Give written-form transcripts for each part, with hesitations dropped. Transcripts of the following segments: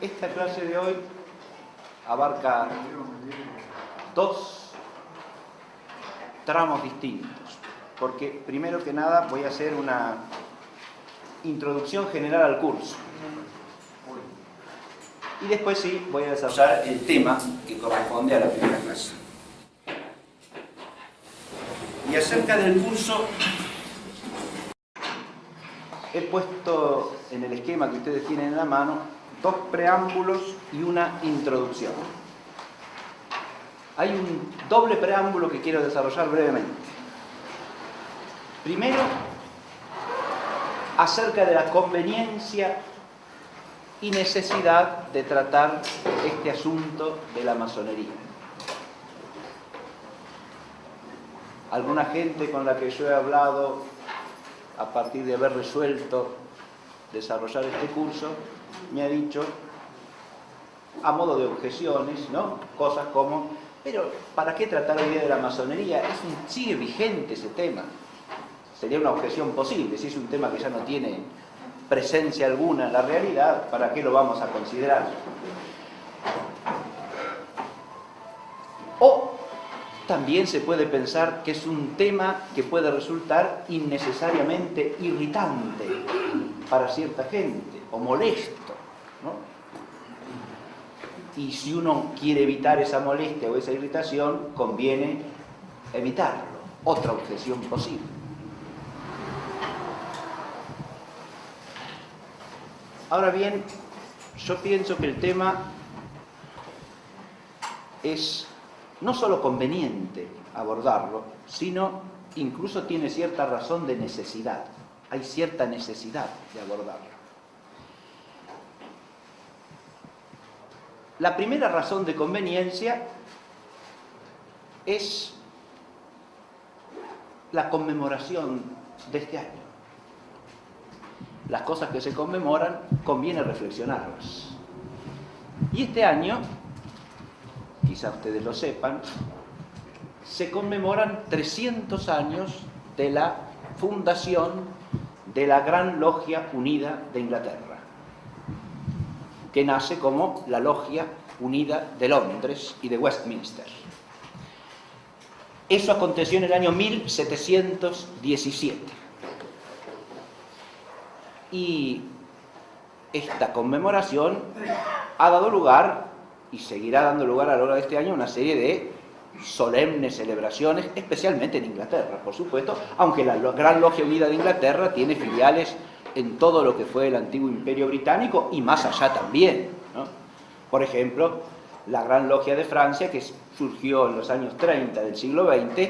Esta clase de hoy abarca dos tramos distintos, porque primero que nada voy a hacer una introducción general al curso y después sí voy a desarrollar el tema que corresponde a la primera clase. Y acerca del curso, he puesto en el esquema que ustedes tienen en la mano dos preámbulos y una introducción. Hay un doble preámbulo que quiero desarrollar brevemente. Primero, acerca de la conveniencia y necesidad de tratar este asunto de la masonería. Alguna gente con la que yo he hablado, a partir de haber resuelto desarrollar este curso, me ha dicho, a modo de objeciones, ¿no? Cosas como, pero ¿para qué tratar hoy día de la masonería? Sigue vigente ese tema. Sería una objeción posible. Si es un tema que ya no tiene presencia alguna en la realidad, ¿para qué lo vamos a considerar? O también se puede pensar que es un tema que puede resultar innecesariamente irritante para cierta gente, o molesto, ¿no? Y si uno quiere evitar esa molestia o esa irritación, conviene evitarlo. Otra objeción posible. Ahora bien, yo pienso que el tema es no solo conveniente abordarlo, sino incluso tiene cierta razón de necesidad. Hay cierta necesidad de abordarlo. La primera razón de conveniencia es la conmemoración de este año. Las cosas que se conmemoran conviene reflexionarlas. Y este año, quizá ustedes lo sepan, se conmemoran 300 años de la fundación de la Gran Logia Unida de Inglaterra, que nace como la Logia Unida de Londres y de Westminster. Eso aconteció en el año 1717. Y esta conmemoración ha dado lugar, y seguirá dando lugar a lo largo de este año, a una serie de solemnes celebraciones, especialmente en Inglaterra, por supuesto, aunque la Gran Logia Unida de Inglaterra tiene filiales en todo lo que fue el antiguo Imperio Británico y más allá también, ¿no? Por ejemplo, la Gran Logia de Francia, que surgió en los años 30 del siglo XX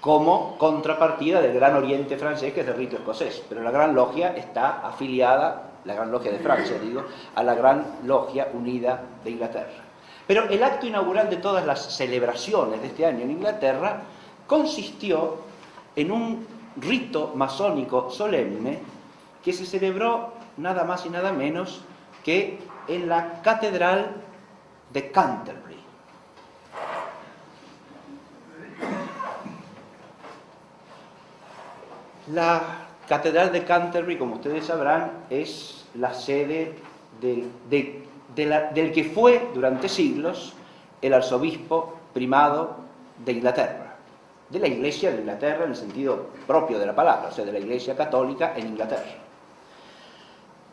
como contrapartida del Gran Oriente francés, que es de rito escocés. Pero la Gran Logia está afiliada, la Gran Logia de Francia, digo, a la Gran Logia Unida de Inglaterra. Pero el acto inaugural de todas las celebraciones de este año en Inglaterra consistió en un rito masónico solemne que se celebró nada más y nada menos que en la Catedral de Canterbury. La Catedral de Canterbury, como ustedes sabrán, es la sede del que fue durante siglos el arzobispo primado de Inglaterra, de la Iglesia de Inglaterra en el sentido propio de la palabra, o sea, de la Iglesia católica en Inglaterra.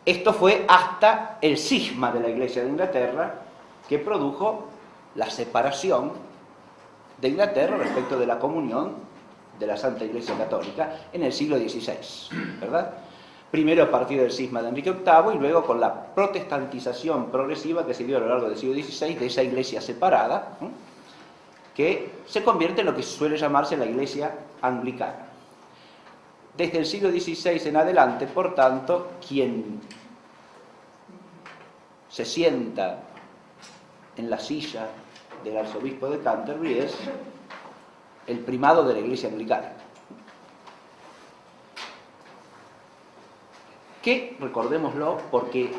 Esto fue hasta el cisma de la Iglesia de Inglaterra que produjo la separación de Inglaterra respecto de la comunión de la Santa Iglesia Católica en el siglo XVI, ¿verdad? Primero a partir del cisma de Enrique VIII y luego con la protestantización progresiva que se dio a lo largo del siglo XVI de esa iglesia separada, que se convierte en lo que suele llamarse la Iglesia anglicana. Desde el siglo XVI en adelante, por tanto, quien se sienta en la silla del arzobispo de Canterbury es el primado de la Iglesia anglicana. Que, recordémoslo, porque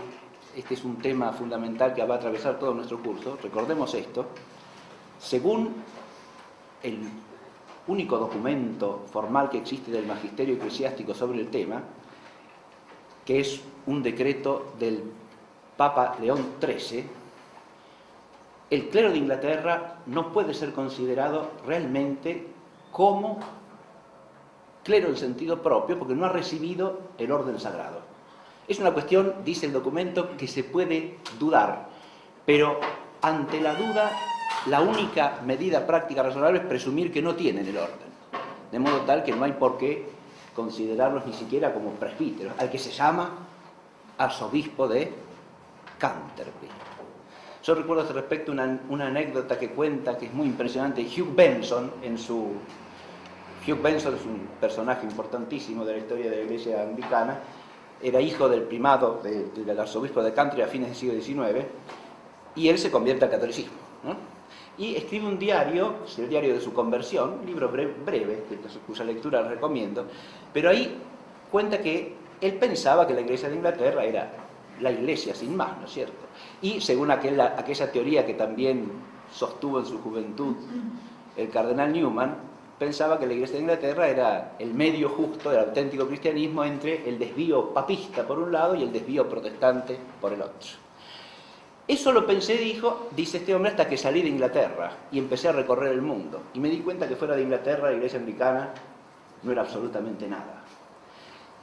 este es un tema fundamental que va a atravesar todo nuestro curso, recordemos esto, según el único documento formal que existe del magisterio eclesiástico sobre el tema, que es un decreto del Papa León XIII, el clero de Inglaterra no puede ser considerado realmente como clero en sentido propio, porque no ha recibido el orden sagrado. Es una cuestión, dice el documento, que se puede dudar, pero ante la duda, la única medida práctica razonable es presumir que no tienen el orden, de modo tal que no hay por qué considerarlos ni siquiera como presbíteros, al que se llama arzobispo de Canterbury. Yo recuerdo a este respecto una anécdota que cuenta, que es muy impresionante. Hugh Benson es un personaje importantísimo de la historia de la Iglesia anglicana, era hijo del primado del arzobispo de Canterbury a fines del siglo XIX, y él se convierte al catolicismo, ¿no? Y escribe un diario, es el diario de su conversión, un libro breve, cuya lectura recomiendo, pero ahí cuenta que él pensaba que la Iglesia de Inglaterra era la Iglesia sin más, ¿no es cierto? Y según aquella teoría que también sostuvo en su juventud el cardenal Newman, pensaba que la Iglesia de Inglaterra era el medio justo del auténtico cristianismo entre el desvío papista por un lado y el desvío protestante por el otro. Eso lo pensé, dice este hombre, hasta que salí de Inglaterra y empecé a recorrer el mundo. Y me di cuenta que fuera de Inglaterra la Iglesia anglicana no era absolutamente nada.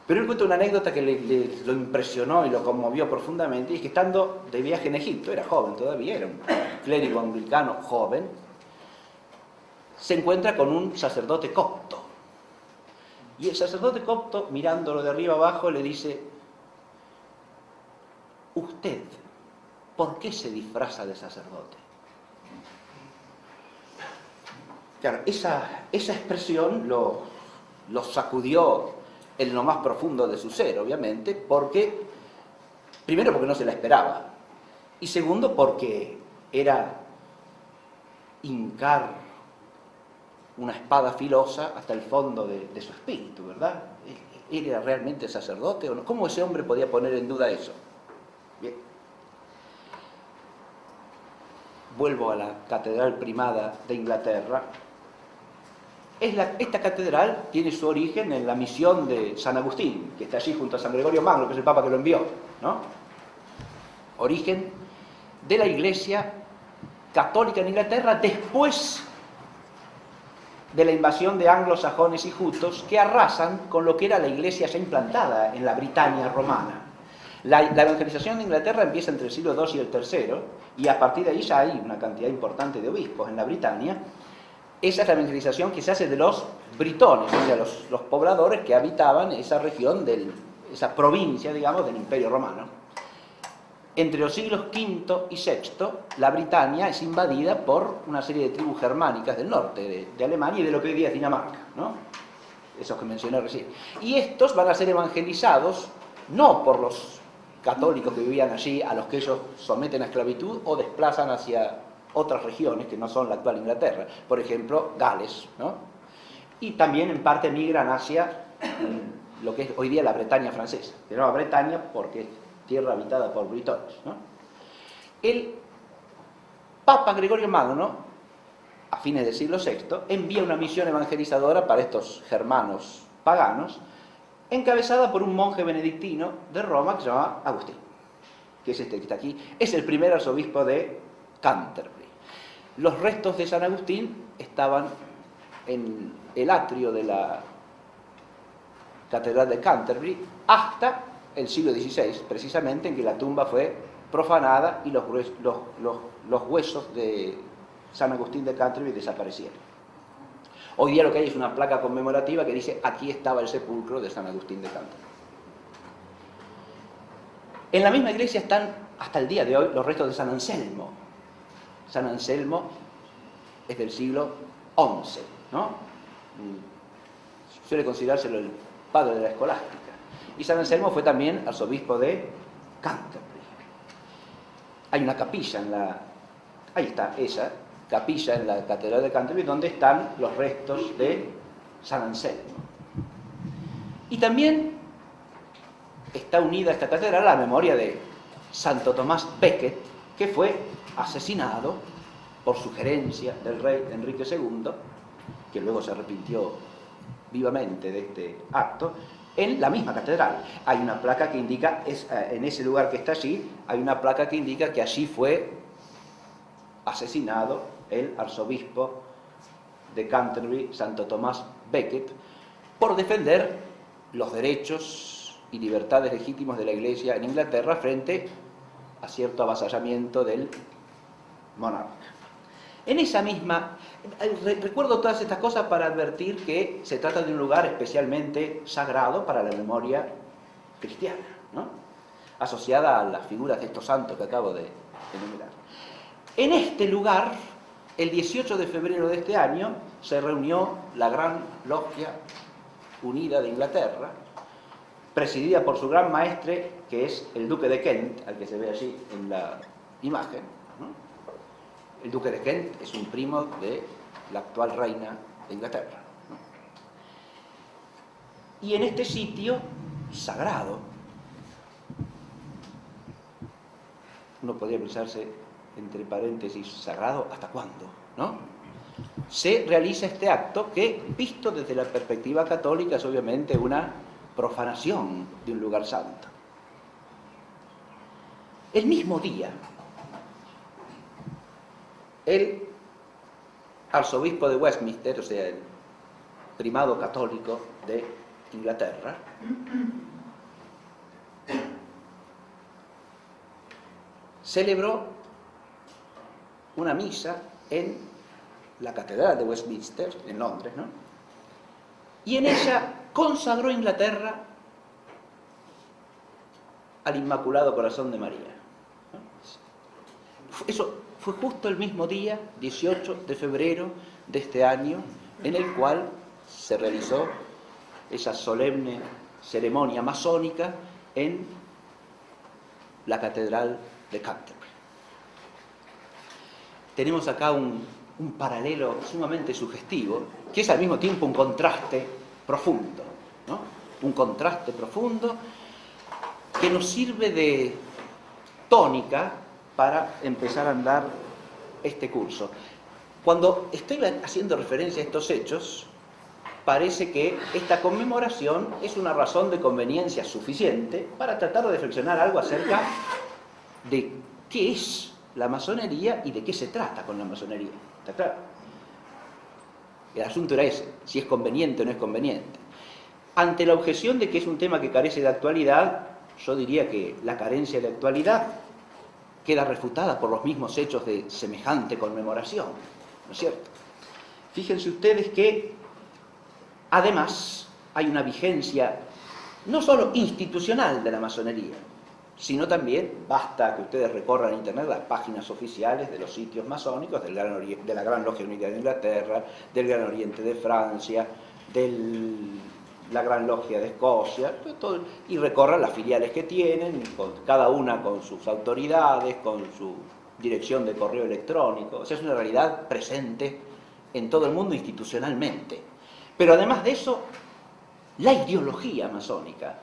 Pero él cuenta una anécdota que lo impresionó y lo conmovió profundamente, y es que estando de viaje en Egipto, era joven todavía, era un clérigo anglicano joven, se encuentra con un sacerdote copto. Y el sacerdote copto, mirándolo de arriba abajo, le dice: usted, ¿por qué se disfraza de sacerdote? Claro, esa expresión lo sacudió en lo más profundo de su ser, obviamente, primero porque no se la esperaba, y segundo porque era hincar una espada filosa hasta el fondo de su espíritu, ¿verdad? ¿Él era realmente sacerdote o no? ¿Cómo ese hombre podía poner en duda eso? Bien. Vuelvo a la Catedral Primada de Inglaterra. Esta catedral tiene su origen en la misión de San Agustín, que está allí junto a San Gregorio Magno, que es el Papa que lo envió, ¿no? Origen de la Iglesia católica en Inglaterra después de la invasión de anglosajones y jutos que arrasan con lo que era la Iglesia ya implantada en la Britania romana. La evangelización de Inglaterra empieza entre el siglo II y el III, y a partir de ahí ya hay una cantidad importante de obispos en la Britania. Esa es la evangelización que se hace de los britones, o sea, los pobladores que habitaban esa región, esa provincia, digamos, del Imperio Romano. Entre los siglos V y VI, la Britania es invadida por una serie de tribus germánicas del norte de Alemania y de lo que hoy día es Dinamarca, ¿no? Esos que mencioné recién. Y estos van a ser evangelizados no por los católicos que vivían allí, a los que ellos someten a esclavitud o desplazan hacia otras regiones que no son la actual Inglaterra, por ejemplo, Gales, ¿no? Y también en parte migran hacia lo que es hoy día la Bretaña francesa, se llama Bretaña porque es tierra habitada por britones, ¿no? El Papa Gregorio Magno, a fines del siglo VI, envía una misión evangelizadora para estos germanos paganos, encabezada por un monje benedictino de Roma que se llama Agustín, que es este que está aquí. Es el primer arzobispo de Canterbury. Los restos de San Agustín estaban en el atrio de la Catedral de Canterbury hasta el siglo XVI, precisamente, en que la tumba fue profanada y los huesos de San Agustín de Canterbury desaparecieron. Hoy día lo que hay es una placa conmemorativa que dice: aquí estaba el sepulcro de San Agustín de Canterbury. En la misma iglesia están, hasta el día de hoy, los restos de San Anselmo. San Anselmo es del siglo XI, ¿no? Suele considerárselo el padre de la escolástica. Y San Anselmo fue también arzobispo de Canterbury. Hay una capilla ahí está, esa capilla en la Catedral de Canterbury, donde están los restos de San Anselmo. Y también está unida a esta catedral a la memoria de Santo Tomás Becket, que fue asesinado por sugerencia del rey Enrique II, que luego se arrepintió vivamente de este acto, en la misma catedral. Hay una placa que indica, en ese lugar que está allí, hay una placa que indica que allí fue asesinado el arzobispo de Canterbury, Santo Tomás Becket, por defender los derechos y libertades legítimos de la Iglesia en Inglaterra frente a cierto avasallamiento del monarca. En esa misma, recuerdo todas estas cosas para advertir que se trata de un lugar especialmente sagrado para la memoria cristiana, ¿no?, asociada a las figuras de estos santos que acabo de enumerar. En este lugar, el 18 de febrero de este año, se reunió la Gran Logia Unida de Inglaterra, presidida por su gran maestre, que es el Duque de Kent, al que se ve allí en la imagen, ¿no? El Duque de Kent es un primo de la actual reina de Inglaterra, ¿no? Y en este sitio sagrado, uno podría pensarse, entre paréntesis, sagrado, ¿hasta cuándo?, ¿no?, se realiza este acto que, visto desde la perspectiva católica, es obviamente una profanación de un lugar santo. El mismo día, el arzobispo de Westminster, o sea, el primado católico de Inglaterra, celebró una misa en la catedral de Westminster, en Londres, ¿no?, y en ella consagró Inglaterra al Inmaculado Corazón de María, ¿no? Eso fue justo el mismo día, 18 de febrero de este año, en el cual se realizó esa solemne ceremonia masónica en la catedral de Canterbury. Tenemos acá un paralelo sumamente sugestivo, que es al mismo tiempo un contraste profundo, ¿no?, un contraste profundo que nos sirve de tónica para empezar a andar este curso. Cuando estoy haciendo referencia a estos hechos, parece que esta conmemoración es una razón de conveniencia suficiente para tratar de reflexionar algo acerca de qué es la masonería y de qué se trata con la masonería. ¿Está claro? El asunto era ese, si es conveniente o no es conveniente. Ante la objeción de que es un tema que carece de actualidad, yo diría que la carencia de actualidad queda refutada por los mismos hechos de semejante conmemoración, ¿no es cierto? Fíjense ustedes que, además, hay una vigencia no solo institucional de la masonería, sino también, basta que ustedes recorran en Internet las páginas oficiales de los sitios masónicos de la Gran Logia Unida de Inglaterra, del Gran Oriente de Francia, de la Gran Logia de Escocia, y recorran las filiales que tienen, cada una con sus autoridades, con su dirección de correo electrónico. O sea, es una realidad presente en todo el mundo institucionalmente. Pero además de eso, la ideología masónica,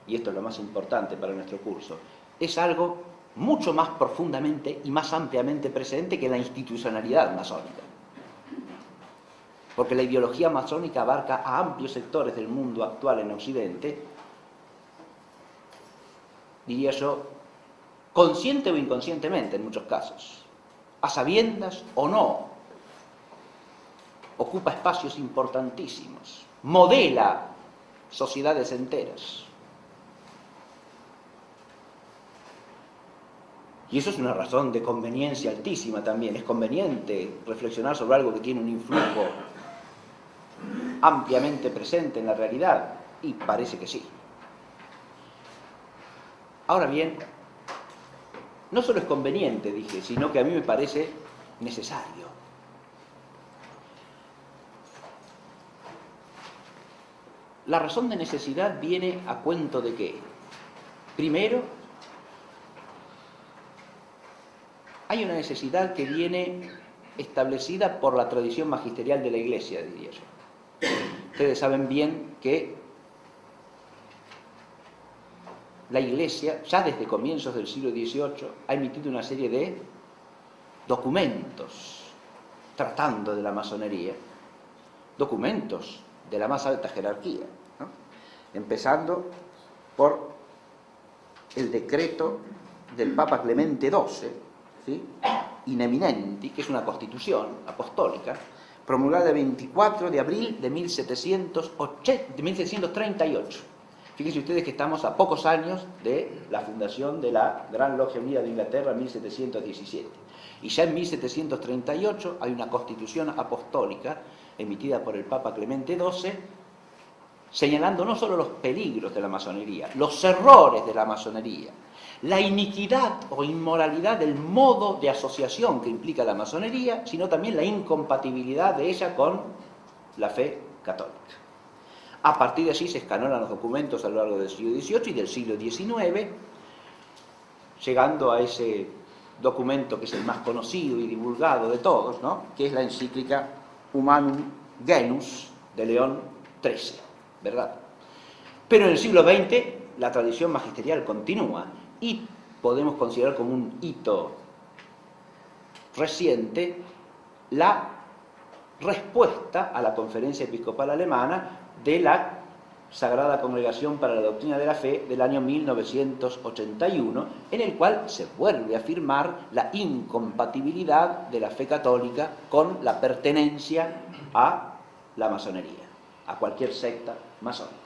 y esto es lo más importante para nuestro curso, es algo mucho más profundamente y más ampliamente presente que la institucionalidad masónica. Porque la ideología masónica abarca a amplios sectores del mundo actual en Occidente, diría yo, consciente o inconscientemente en muchos casos, a sabiendas o no, ocupa espacios importantísimos, modela sociedades enteras. Y eso es una razón de conveniencia altísima también. Es conveniente reflexionar sobre algo que tiene un influjo ampliamente presente en la realidad, y parece que sí. Ahora bien, no solo es conveniente, dije, sino que a mí me parece necesario. La razón de necesidad viene a cuento de qué. Primero, hay una necesidad que viene establecida por la tradición magisterial de la Iglesia, diría yo. Ustedes saben bien que la Iglesia, ya desde comienzos del siglo XVIII, ha emitido una serie de documentos tratando de la masonería, documentos de la más alta jerarquía, ¿no?, empezando por el decreto del Papa Clemente XII, ¿sí? In eminenti, que es una constitución apostólica, promulgada el 24 de abril de 1738. Fíjense ustedes que estamos a pocos años de la fundación de la Gran Logia Unida de Inglaterra en 1717. Y ya en 1738 hay una constitución apostólica emitida por el Papa Clemente XII, señalando no solo los peligros de la masonería, los errores de la masonería, la iniquidad o inmoralidad del modo de asociación que implica la masonería, sino también la incompatibilidad de ella con la fe católica. A partir de allí se escanonan los documentos a lo largo del siglo XVIII y del siglo XIX, llegando a ese documento que es el más conocido y divulgado de todos, ¿no? Que es la encíclica Humanum Genus de León XIII, ¿verdad? Pero en el siglo XX la tradición magisterial continúa y podemos considerar como un hito reciente la respuesta a la Conferencia Episcopal Alemana de la Sagrada Congregación para la Doctrina de la Fe del año 1981, en el cual se vuelve a afirmar la incompatibilidad de la fe católica con la pertenencia a la masonería, a cualquier secta masónica.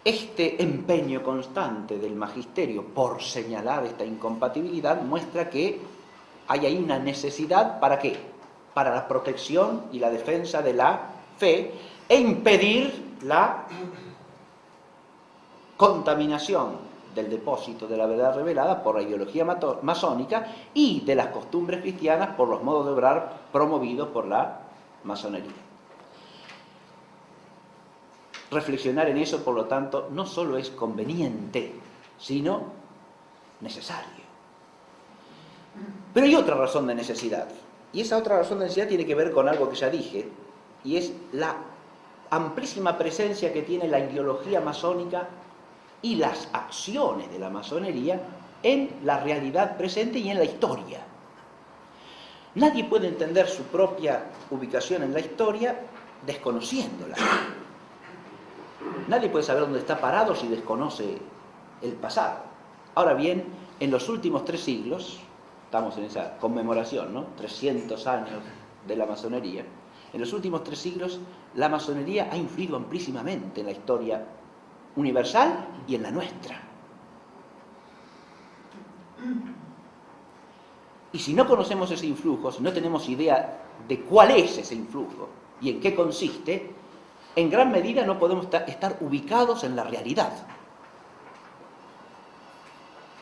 Este empeño constante del magisterio por señalar esta incompatibilidad muestra que hay ahí una necesidad, ¿para qué? Para la protección y la defensa de la fe e impedir la contaminación del depósito de la verdad revelada por la ideología masónica y de las costumbres cristianas por los modos de obrar promovidos por la masonería. Reflexionar en eso, por lo tanto, no solo es conveniente, sino necesario. Pero hay otra razón de necesidad, y esa otra razón de necesidad tiene que ver con algo que ya dije, y es la amplísima presencia que tiene la ideología masónica y las acciones de la masonería en la realidad presente y en la historia. Nadie puede entender su propia ubicación en la historia desconociéndola. Nadie puede saber dónde está parado si desconoce el pasado. Ahora bien, en los últimos 3 siglos, estamos en esa conmemoración, ¿no? 300 años de la masonería. En los últimos 3 siglos, la masonería ha influido amplísimamente en la historia universal y en la nuestra. Y si no conocemos ese influjo, si no tenemos idea de cuál es ese influjo y en qué consiste, en gran medida no podemos estar ubicados en la realidad.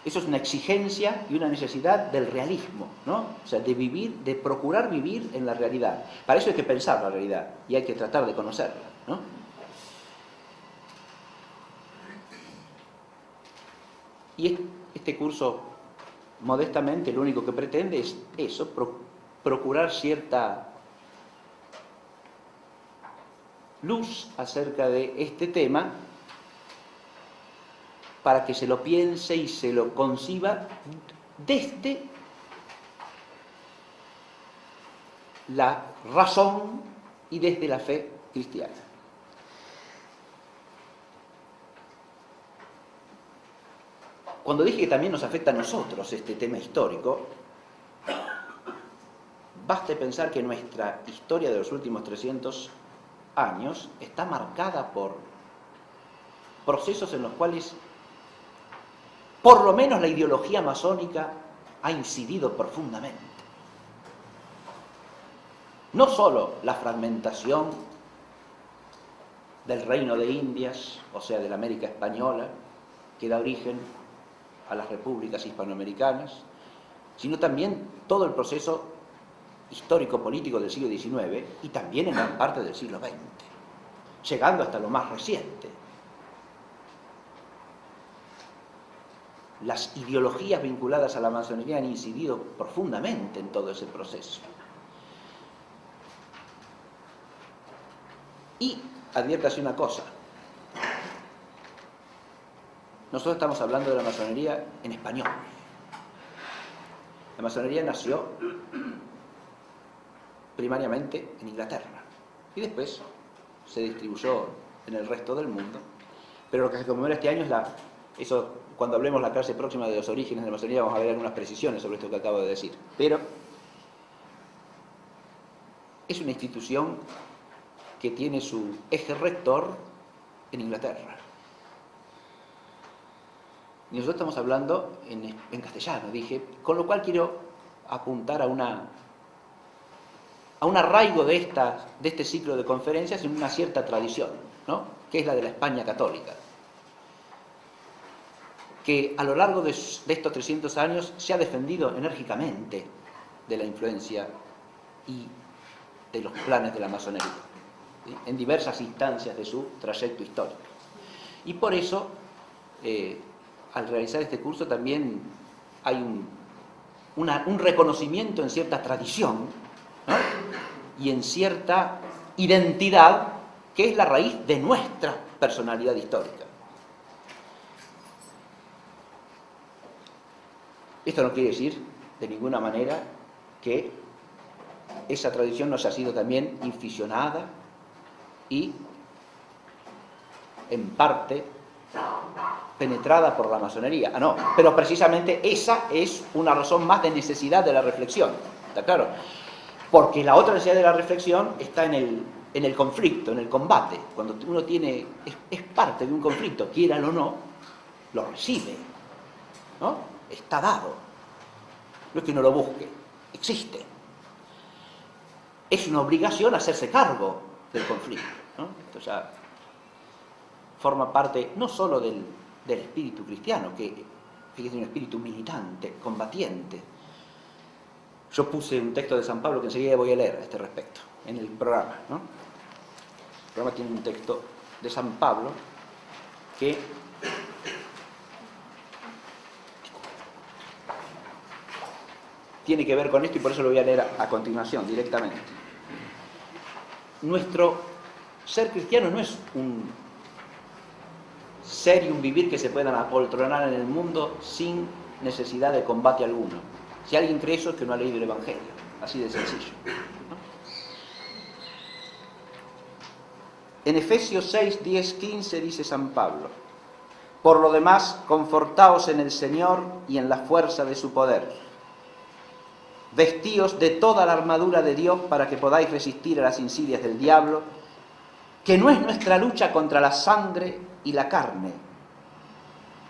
Eso es una exigencia y una necesidad del realismo, ¿no? O sea, de vivir, de procurar vivir en la realidad. Para eso hay que pensar la realidad y hay que tratar de conocerla, ¿no? Y este curso, modestamente, lo único que pretende es eso, procurar cierta luz acerca de este tema para que se lo piense y se lo conciba desde la razón y desde la fe cristiana. Cuando dije que también nos afecta a nosotros este tema histórico, basta pensar que nuestra historia de los últimos 300 años está marcada por procesos en los cuales por lo menos la ideología masónica ha incidido profundamente. No solo la fragmentación del Reino de Indias, o sea, de la América Española, que da origen a las repúblicas hispanoamericanas, sino también todo el proceso histórico-político del siglo XIX y también en gran parte del siglo XX, llegando hasta lo más reciente. Las ideologías vinculadas a la masonería han incidido profundamente en todo ese proceso. Y adviértase una cosa, nosotros estamos hablando de la masonería en español. La masonería nació primariamente en Inglaterra. y después se distribuyó en el resto del mundo. Pero lo que se conmemora este año es eso, cuando hablemos la clase próxima de los orígenes de la masonería, vamos a ver algunas precisiones sobre esto que acabo de decir. Pero es una institución que tiene su eje rector en Inglaterra. Y nosotros estamos hablando en castellano, dije, con lo cual quiero apuntar a un arraigo de este ciclo de conferencias en una cierta tradición, ¿no? Que es la de la España católica, que a lo largo de estos 300 años se ha defendido enérgicamente de la influencia y de los planes de la masonería, ¿sí? En diversas instancias de su trayecto histórico. Y por eso, al realizar este curso también hay un reconocimiento en cierta tradición, ¿no? Y en cierta identidad que es la raíz de nuestra personalidad histórica. Esto no quiere decir de ninguna manera que esa tradición nos ha sido también inficionada y en parte penetrada por la masonería. Ah, no, pero precisamente esa es una razón más de necesidad de la reflexión, ¿está claro? Porque la otra necesidad de la reflexión está en el conflicto, en el combate. Cuando uno es parte de un conflicto, quiera o no, lo recibe, ¿no? Está dado. No es que uno lo busque, existe. Es una obligación hacerse cargo del conflicto, ¿no? Esto ya forma parte no solo del espíritu cristiano, que es un espíritu militante, combatiente. Yo puse un texto de San Pablo que enseguida voy a leer a este respecto, en el programa, ¿no? El programa tiene un texto de San Pablo que tiene que ver con esto y por eso lo voy a leer a continuación, directamente. Nuestro ser cristiano no es un ser y un vivir que se puedan apoltronar en el mundo sin necesidad de combate alguno. Si alguien cree eso es que no ha leído el Evangelio, así de sencillo, ¿no? En Efesios 6, 10, 15 dice San Pablo: por lo demás, confortaos en el Señor y en la fuerza de su poder. Vestíos de toda la armadura de Dios para que podáis resistir a las insidias del diablo, que no es nuestra lucha contra la sangre y la carne,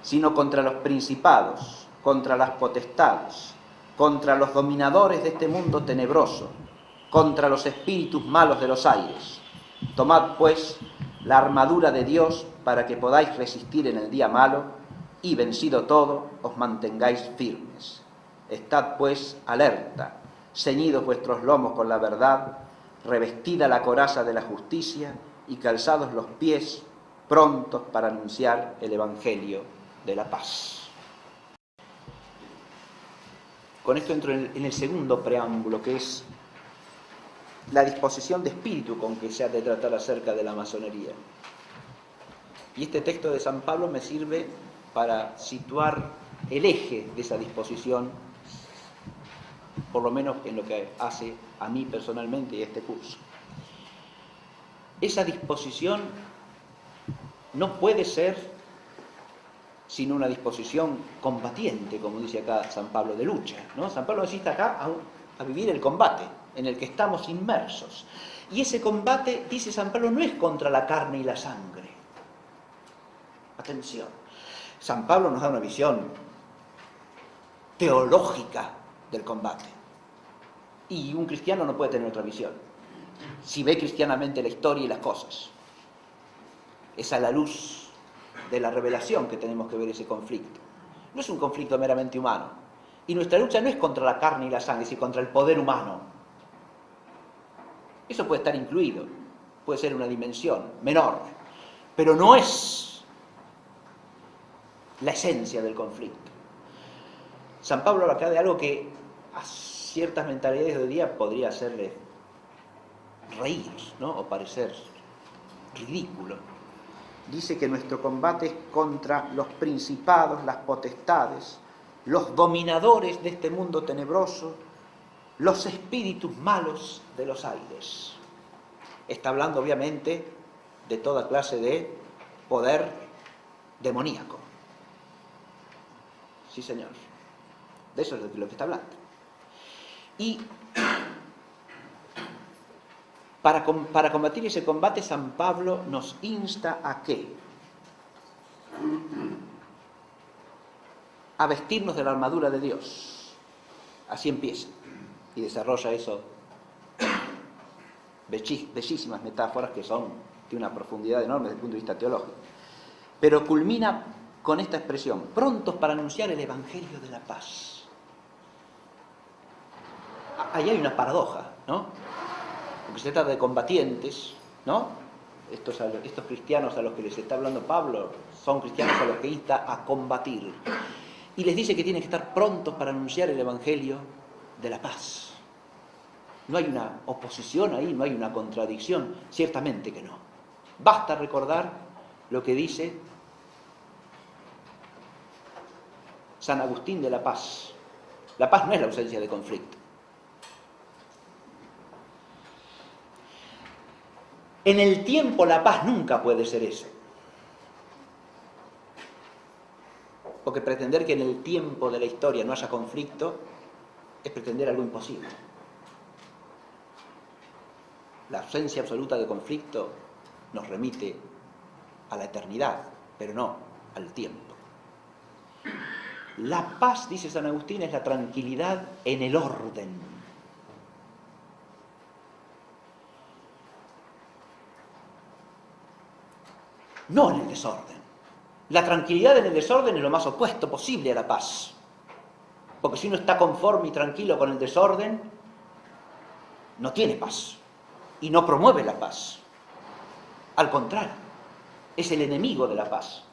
sino contra los principados, contra las potestades, contra los dominadores de este mundo tenebroso, contra los espíritus malos de los aires. Tomad, pues, la armadura de Dios para que podáis resistir en el día malo y, vencido todo, os mantengáis firmes. Estad, pues, alerta, ceñidos vuestros lomos con la verdad, revestida la coraza de la justicia y calzados los pies, prontos para anunciar el Evangelio de la paz. Con esto entro en el segundo preámbulo, que es la disposición de espíritu con que se ha de tratar acerca de la masonería. Y este texto de San Pablo me sirve para situar el eje de esa disposición, por lo menos en lo que hace a mí personalmente y a este curso. Esa disposición no puede ser sino una disposición combatiente, como dice acá San Pablo, de lucha, ¿no? San Pablo insiste acá a vivir el combate en el que estamos inmersos. Y ese combate, dice San Pablo, no es contra la carne y la sangre. Atención, San Pablo nos da una visión teológica del combate. Y un cristiano no puede tener otra visión, si ve cristianamente la historia y las cosas. Es a la luz de la revelación que tenemos que ver ese conflicto. No es un conflicto meramente humano. Y nuestra lucha no es contra la carne y la sangre, sino contra el poder humano. Eso puede estar incluido, puede ser una dimensión menor, pero no es la esencia del conflicto. San Pablo habla acá de algo que a ciertas mentalidades de hoy día podría hacerle reír, ¿no? O parecer ridículo. Dice que nuestro combate es contra los principados, las potestades, los dominadores de este mundo tenebroso, los espíritus malos de los aires. Está hablando obviamente de toda clase de poder demoníaco. Sí, señor. De eso es de lo que está hablando. Y para combatir ese combate, San Pablo nos insta ¿a qué? A vestirnos de la armadura de Dios. Así empieza. Y desarrolla eso, bellísimas metáforas que son de una profundidad enorme desde el punto de vista teológico. Pero culmina con esta expresión: prontos para anunciar el Evangelio de la paz. Ahí hay una paradoja, ¿no? Porque se trata de combatientes, ¿no? Estos cristianos a los que les está hablando Pablo son cristianos a los que insta a combatir. Y les dice que tienen que estar prontos para anunciar el Evangelio de la paz. No hay una oposición ahí, no hay una contradicción, ciertamente que no. Basta recordar lo que dice San Agustín de la Paz. La paz no es la ausencia de conflicto. En el tiempo la paz nunca puede ser eso. Porque pretender que en el tiempo de la historia no haya conflicto es pretender algo imposible. La ausencia absoluta de conflicto nos remite a la eternidad, pero no al tiempo. La paz, dice San Agustín, es la tranquilidad en el orden. No en el desorden. La tranquilidad en el desorden es lo más opuesto posible a la paz. Porque si uno está conforme y tranquilo con el desorden, no tiene paz y no promueve la paz. Al contrario, es el enemigo de la paz.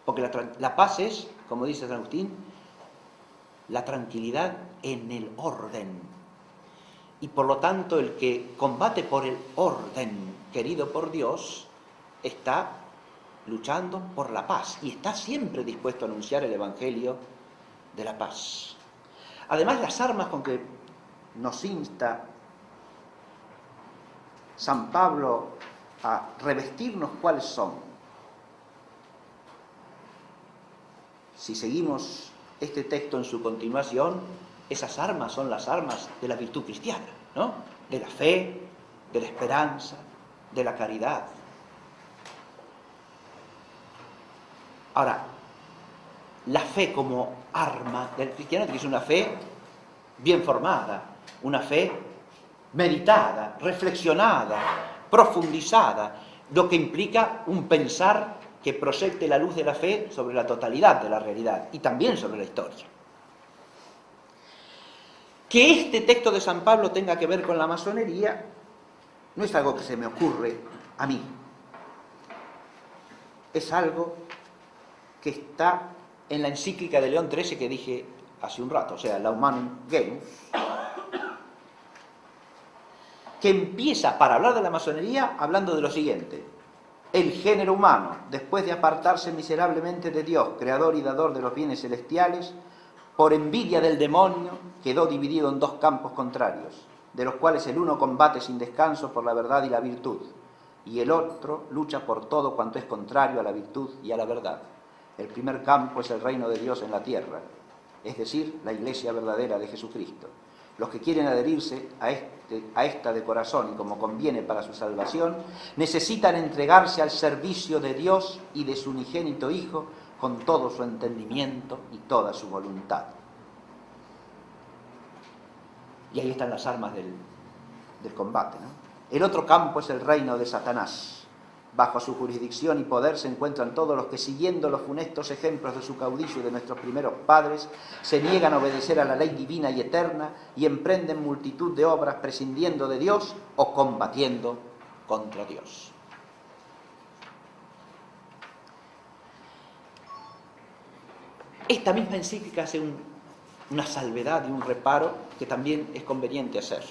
Porque la paz es, como dice San Agustín, la tranquilidad en el orden. Y por lo tanto, el que combate por el orden querido por Dios está luchando por la paz y está siempre dispuesto a anunciar el Evangelio de la paz. Además, las armas con que nos insta San Pablo a revestirnos, ¿cuáles son? Si seguimos este texto en su continuación, esas armas son las armas de la virtud cristiana, ¿no? De la fe, de la esperanza, de la caridad. Ahora, la fe como arma del cristiano tiene que ser una fe bien formada, una fe meditada, reflexionada, profundizada, lo que implica un pensar que proyecte la luz de la fe sobre la totalidad de la realidad y también sobre la historia. Que este texto de San Pablo tenga que ver con la masonería no es algo que se me ocurre a mí, es algo que está en la encíclica de León XIII que dije hace un rato, o sea, la Humanum Genus, que empieza, para hablar de la masonería, hablando de lo siguiente: el género humano, después de apartarse miserablemente de Dios, creador y dador de los bienes celestiales, por envidia del demonio, quedó dividido en dos campos contrarios, de los cuales el uno combate sin descanso por la verdad y la virtud, y el otro lucha por todo cuanto es contrario a la virtud y a la verdad. El primer campo es el reino de Dios en la tierra, es decir, la iglesia verdadera de Jesucristo. Los que quieren adherirse a esta de corazón y como conviene para su salvación, necesitan entregarse al servicio de Dios y de su unigénito Hijo con todo su entendimiento y toda su voluntad. Y ahí están las armas del combate, ¿no? El otro campo es el reino de Satanás. Bajo su jurisdicción y poder se encuentran todos los que, siguiendo los funestos ejemplos de su caudillo y de nuestros primeros padres, se niegan a obedecer a la ley divina y eterna y emprenden multitud de obras prescindiendo de Dios o combatiendo contra Dios. Esta misma encíclica hace una salvedad y un reparo que también es conveniente hacer.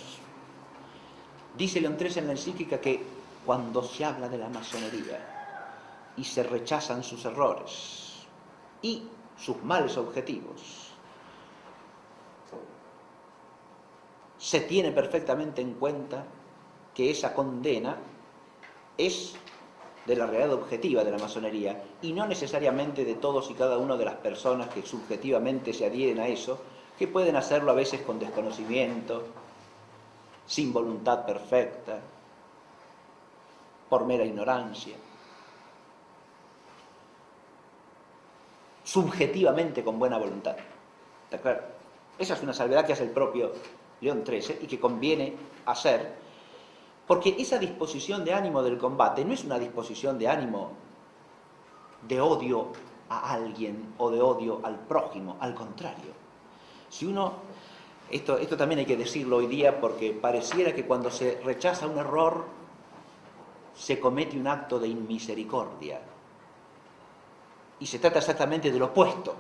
Dice León XIII en la encíclica que cuando se habla de la masonería y se rechazan sus errores y sus males objetivos, se tiene perfectamente en cuenta que esa condena es de la realidad objetiva de la masonería y no necesariamente de todos y cada una de las personas que subjetivamente se adhieren a eso, que pueden hacerlo a veces con desconocimiento, sin voluntad perfecta, por mera ignorancia, subjetivamente con buena voluntad. ¿Está claro? Esa es una salvedad que hace el propio León XIII y que conviene hacer, porque esa disposición de ánimo del combate no es una disposición de ánimo de odio a alguien o de odio al prójimo, al contrario. Si uno, esto también hay que decirlo hoy día porque pareciera que cuando se rechaza un error se comete un acto de inmisericordia. Y se trata exactamente del opuesto,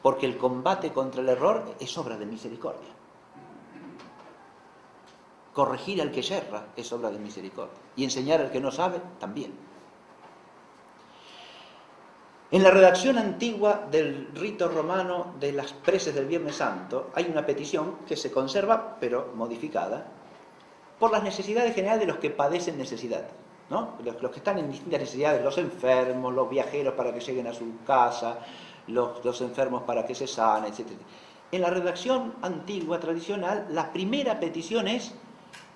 porque el combate contra el error es obra de misericordia. Corregir al que yerra es obra de misericordia. Y enseñar al que no sabe, también. En la redacción antigua del rito romano de las preces del Viernes Santo hay una petición que se conserva, pero modificada, por las necesidades generales de los que padecen necesidad, ¿no? Los que están en distintas necesidades, los enfermos, los viajeros para que lleguen a su casa, los enfermos para que se sanen, etc. En la redacción antigua, tradicional, la primera petición es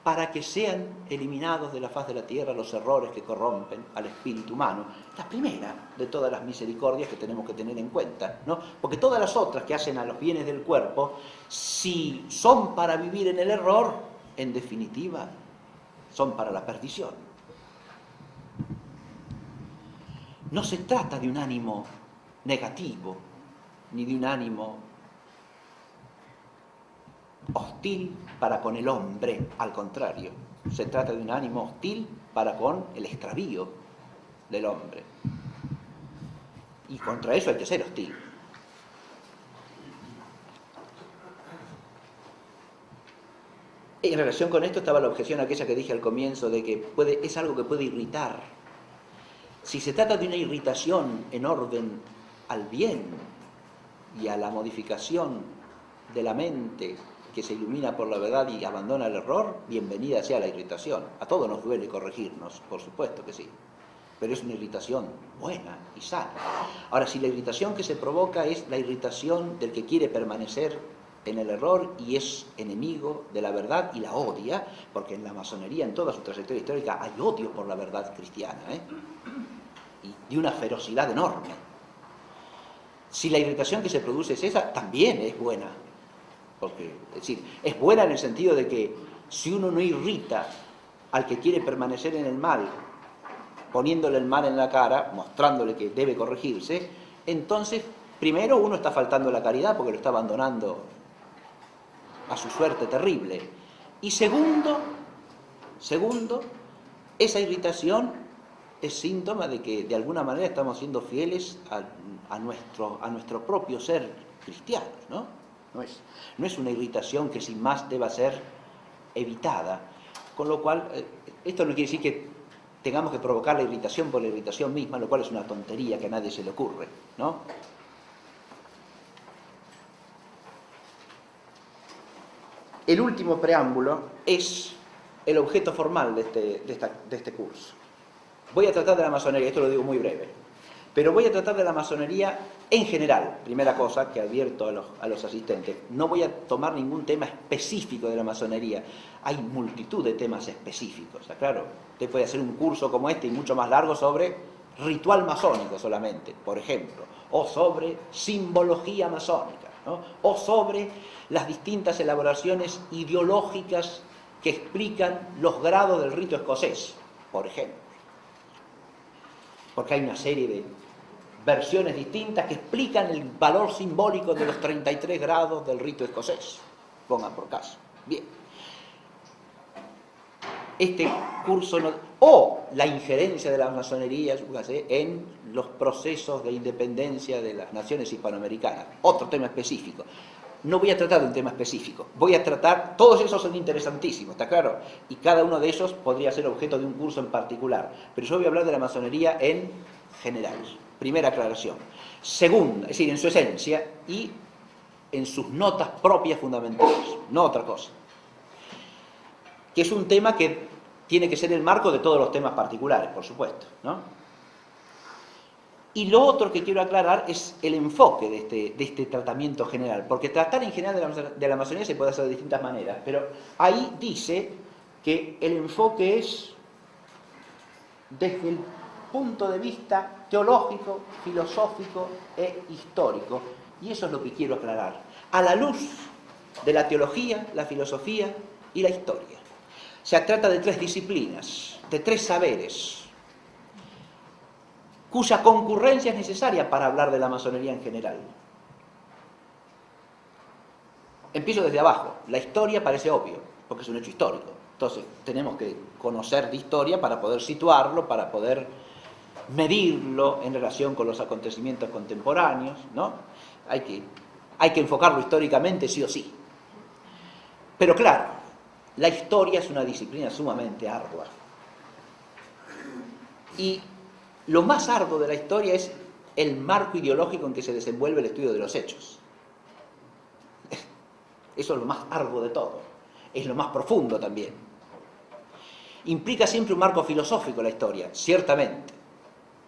para que sean eliminados de la faz de la tierra los errores que corrompen al espíritu humano. La primera de todas las misericordias que tenemos que tener en cuenta, ¿no? Porque todas las otras que hacen a los bienes del cuerpo, si son para vivir en el error, en definitiva, son para la perdición. No se trata de un ánimo negativo, ni de un ánimo hostil para con el hombre, al contrario, se trata de un ánimo hostil para con el extravío del hombre. Y contra eso hay que ser hostil. En relación con esto estaba la objeción aquella que dije al comienzo de que es algo que puede irritar. Si se trata de una irritación en orden al bien y a la modificación de la mente que se ilumina por la verdad y abandona el error, bienvenida sea la irritación. A todos nos duele corregirnos, por supuesto que sí, pero es una irritación buena y sana. Ahora, si la irritación que se provoca es la irritación del que quiere permanecer en el error y es enemigo de la verdad y la odia, porque en la masonería, en toda su trayectoria histórica, hay odio por la verdad cristiana, y de una ferocidad enorme. Si la irritación que se produce es esa, también es buena. Porque, es decir, es buena en el sentido de que si uno no irrita al que quiere permanecer en el mal, poniéndole el mal en la cara, mostrándole que debe corregirse, entonces, primero uno está faltando a la caridad porque lo está abandonando a su suerte terrible. Y segundo, esa irritación es síntoma de que de alguna manera estamos siendo fieles a nuestro propio ser cristiano, ¿no? No es una irritación que sin más deba ser evitada. Con lo cual, esto no quiere decir que tengamos que provocar la irritación por la irritación misma, lo cual es una tontería que a nadie se le ocurre, ¿no? El último preámbulo es el objeto formal de este curso. Voy a tratar de la masonería, esto lo digo muy breve, pero voy a tratar de la masonería en general. Primera cosa que advierto a los asistentes, no voy a tomar ningún tema específico de la masonería. Hay multitud de temas específicos, claro. Usted puede hacer un curso como este y mucho más largo sobre ritual masónico solamente, por ejemplo, o sobre simbología masónica, ¿no? O sobre las distintas elaboraciones ideológicas que explican los grados del rito escocés, por ejemplo. Porque hay una serie de versiones distintas que explican el valor simbólico de los 33 grados del rito escocés. Pongan por caso. Bien. Este curso o la injerencia de la masonería en los procesos de independencia de las naciones hispanoamericanas. Otro tema específico. No voy a tratar de un tema específico. Voy a tratar, todos esos son interesantísimos, ¿está claro? Y cada uno de ellos podría ser objeto de un curso en particular. Pero yo voy a hablar de la masonería en general. Primera aclaración. Segunda, es decir, en su esencia y en sus notas propias fundamentales, no otra cosa. Que es un tema que tiene que ser el marco de todos los temas particulares, por supuesto, ¿no? Y lo otro que quiero aclarar es el enfoque de este tratamiento general, porque tratar en general de la masonería se puede hacer de distintas maneras, pero ahí dice que el enfoque es desde el punto de vista teológico, filosófico e histórico, y eso es lo que quiero aclarar, a la luz de la teología, la filosofía y la historia. Se trata de tres disciplinas, de tres saberes, cuya concurrencia es necesaria para hablar de la masonería en general. Empiezo desde abajo. La historia parece obvio, porque es un hecho histórico. Entonces, tenemos que conocer de historia para poder situarlo, para poder medirlo en relación con los acontecimientos contemporáneos, ¿no? Hay que enfocarlo históricamente sí o sí. Pero claro, la historia es una disciplina sumamente ardua. Y lo más arduo de la historia es el marco ideológico en que se desenvuelve el estudio de los hechos. Eso es lo más arduo de todo. Es lo más profundo también. Implica siempre un marco filosófico la historia, ciertamente.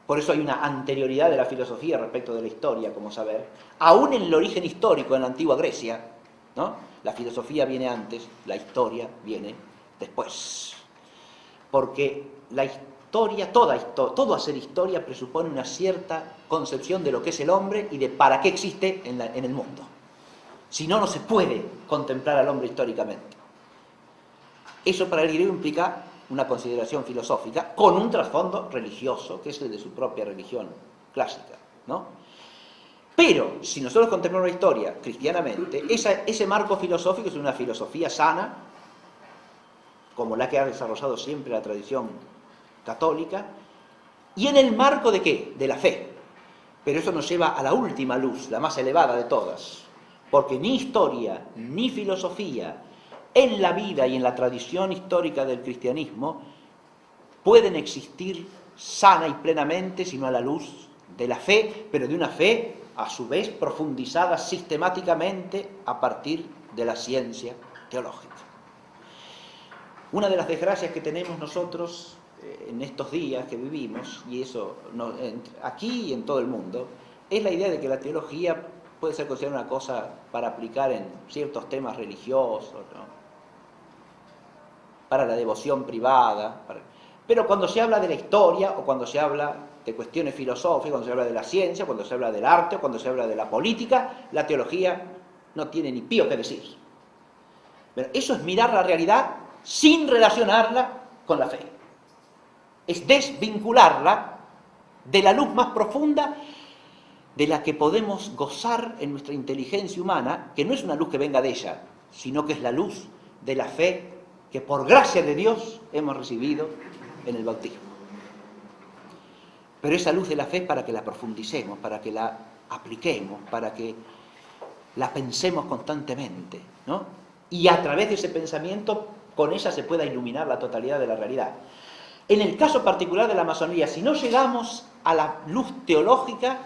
Por eso hay una anterioridad de la filosofía respecto de la historia, como saber. Aún en el origen histórico, en la antigua Grecia, ¿no? La filosofía viene antes, la historia viene después. Porque la historia, todo hacer historia presupone una cierta concepción de lo que es el hombre y de para qué existe en el mundo. Si no, no se puede contemplar al hombre históricamente. Eso para el griego implica una consideración filosófica con un trasfondo religioso, que es el de su propia religión clásica, ¿no? Pero, si nosotros contemplamos la historia cristianamente, ese marco filosófico es una filosofía sana, como la que ha desarrollado siempre la tradición católica, y en el marco ¿de qué? De la fe. Pero eso nos lleva a la última luz, la más elevada de todas, porque ni historia ni filosofía en la vida y en la tradición histórica del cristianismo pueden existir sana y plenamente sino a la luz de la fe, pero de una fe a su vez profundizada sistemáticamente a partir de la ciencia teológica. Una de las desgracias que tenemos nosotros en estos días que vivimos, y eso aquí y en todo el mundo, es la idea de que la teología puede ser considerada una cosa para aplicar en ciertos temas religiosos, ¿no? Para la devoción privada, pero cuando se habla de la historia o cuando se habla de cuestiones filosóficas, cuando se habla de la ciencia, cuando se habla del arte o cuando se habla de la política, la teología no tiene ni pío que decir. Pero eso es mirar la realidad sin relacionarla con la fe. Es desvincularla de la luz más profunda de la que podemos gozar en nuestra inteligencia humana, que no es una luz que venga de ella, sino que es la luz de la fe que por gracia de Dios hemos recibido en el bautismo. Pero esa luz de la fe es para que la profundicemos, para que la apliquemos, para que la pensemos constantemente, ¿no? Y a través de ese pensamiento, con ella se pueda iluminar la totalidad de la realidad. En el caso particular de la masonería, si no llegamos a la luz teológica,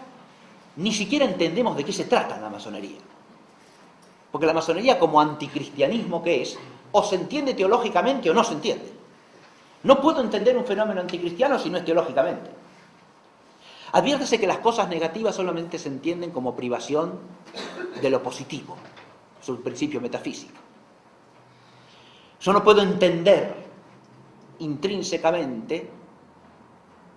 ni siquiera entendemos de qué se trata la masonería. Porque la masonería, como anticristianismo que es, o se entiende teológicamente o no se entiende. No puedo entender un fenómeno anticristiano si no es teológicamente. Adviértese que las cosas negativas solamente se entienden como privación de lo positivo. Es un principio metafísico. Yo no puedo entender intrínsecamente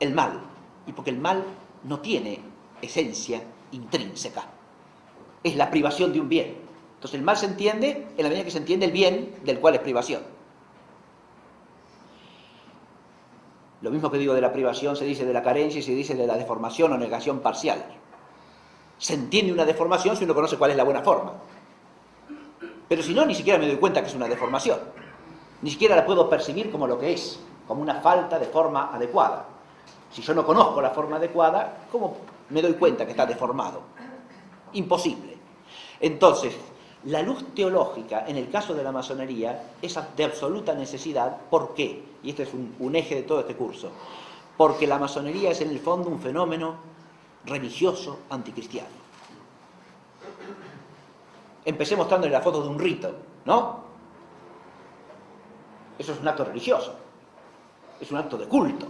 el mal, y porque el mal no tiene esencia intrínseca. Es la privación de un bien. Entonces el mal se entiende en la medida que se entiende el bien del cual es privación. Lo mismo que digo de la privación se dice de la carencia y se dice de la deformación o negación parcial. Se entiende una deformación si uno conoce cuál es la buena forma. Pero si no, ni siquiera me doy cuenta que es una deformación. Ni siquiera la puedo percibir como lo que es, como una falta de forma adecuada. Si yo no conozco la forma adecuada, ¿cómo me doy cuenta que está deformado? Imposible. Entonces, la luz teológica, en el caso de la masonería, es de absoluta necesidad. ¿Por qué? Y este es un eje de todo este curso. Porque la masonería es en el fondo un fenómeno religioso anticristiano. Empecé mostrándole la foto de un rito, ¿no? Eso es un acto religioso. es un acto de culto.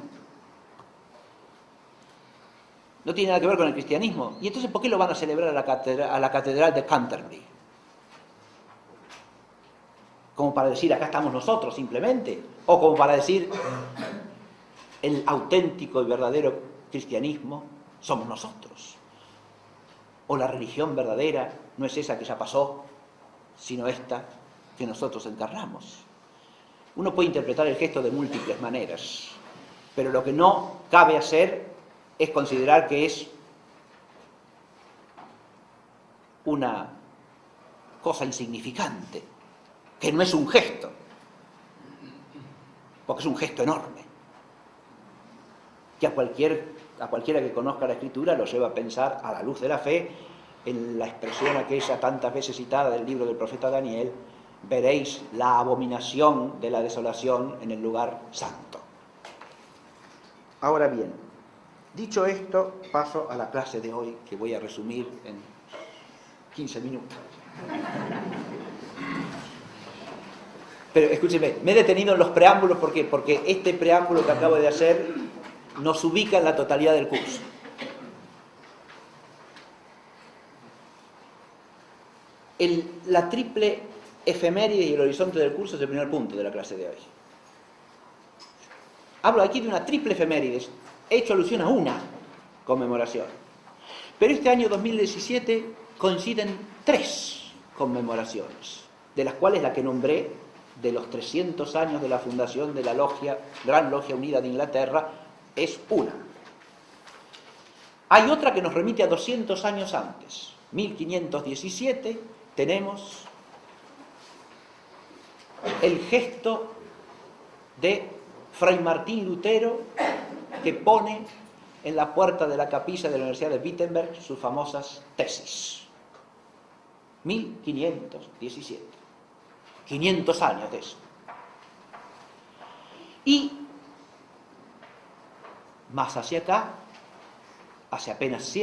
No tiene nada que ver con el cristianismo. ¿Y entonces por qué lo van a celebrar a la catedral de Canterbury? ¿Como para decir, acá estamos nosotros simplemente? ¿O como para decir, el auténtico y verdadero cristianismo somos nosotros? ¿O la religión verdadera no es esa que ya pasó, sino esta que nosotros encarnamos? Uno puede interpretar el gesto de múltiples maneras, pero lo que no cabe hacer es considerar que es una cosa insignificante, que no es un gesto, porque es un gesto enorme, que a cualquiera que conozca la Escritura lo lleva a pensar, a la luz de la fe, en la expresión aquella tantas veces citada del libro del profeta Daniel: veréis la abominación de la desolación en el lugar santo. Ahora bien, dicho esto, paso a la clase de hoy, que voy a resumir en 15 minutos. Pero escúcheme, me he detenido en los preámbulos, ¿por qué? Porque este preámbulo que acabo de hacer nos ubica en la totalidad del curso. La triple efeméride y el horizonte del curso es el primer punto de la clase de hoy. Hablo aquí de una triple efeméride. He hecho alusión a una conmemoración. Pero este año 2017 coinciden 3 conmemoraciones, de las cuales la que nombré, de los 300 años de la fundación de la logia, Gran Logia Unida de Inglaterra, es una. Hay otra que nos remite a 200 años antes. 1517 tenemos el gesto de Fray Martín Lutero, que pone en la puerta de la capilla de la Universidad de Wittenberg sus famosas tesis. 1517. 500 años de eso. Y más hacia acá, hace apenas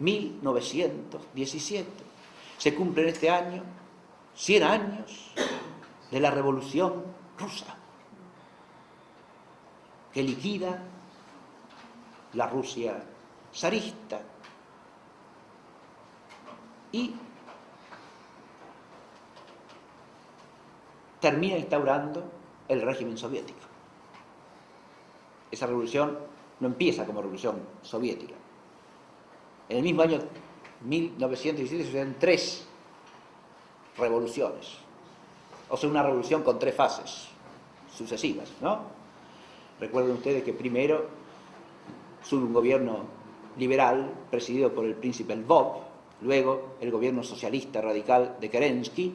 1917, se cumplen este año 100 años de la Revolución Rusa, que liquida la Rusia zarista y termina instaurando el régimen soviético. Esa revolución no empieza como revolución soviética. En el mismo año 1917 suceden 3 revoluciones, o sea, una revolución con 3 fases sucesivas, ¿no? Recuerden ustedes que primero sube un gobierno liberal presidido por el príncipe Lvov, luego el gobierno socialista radical de Kerensky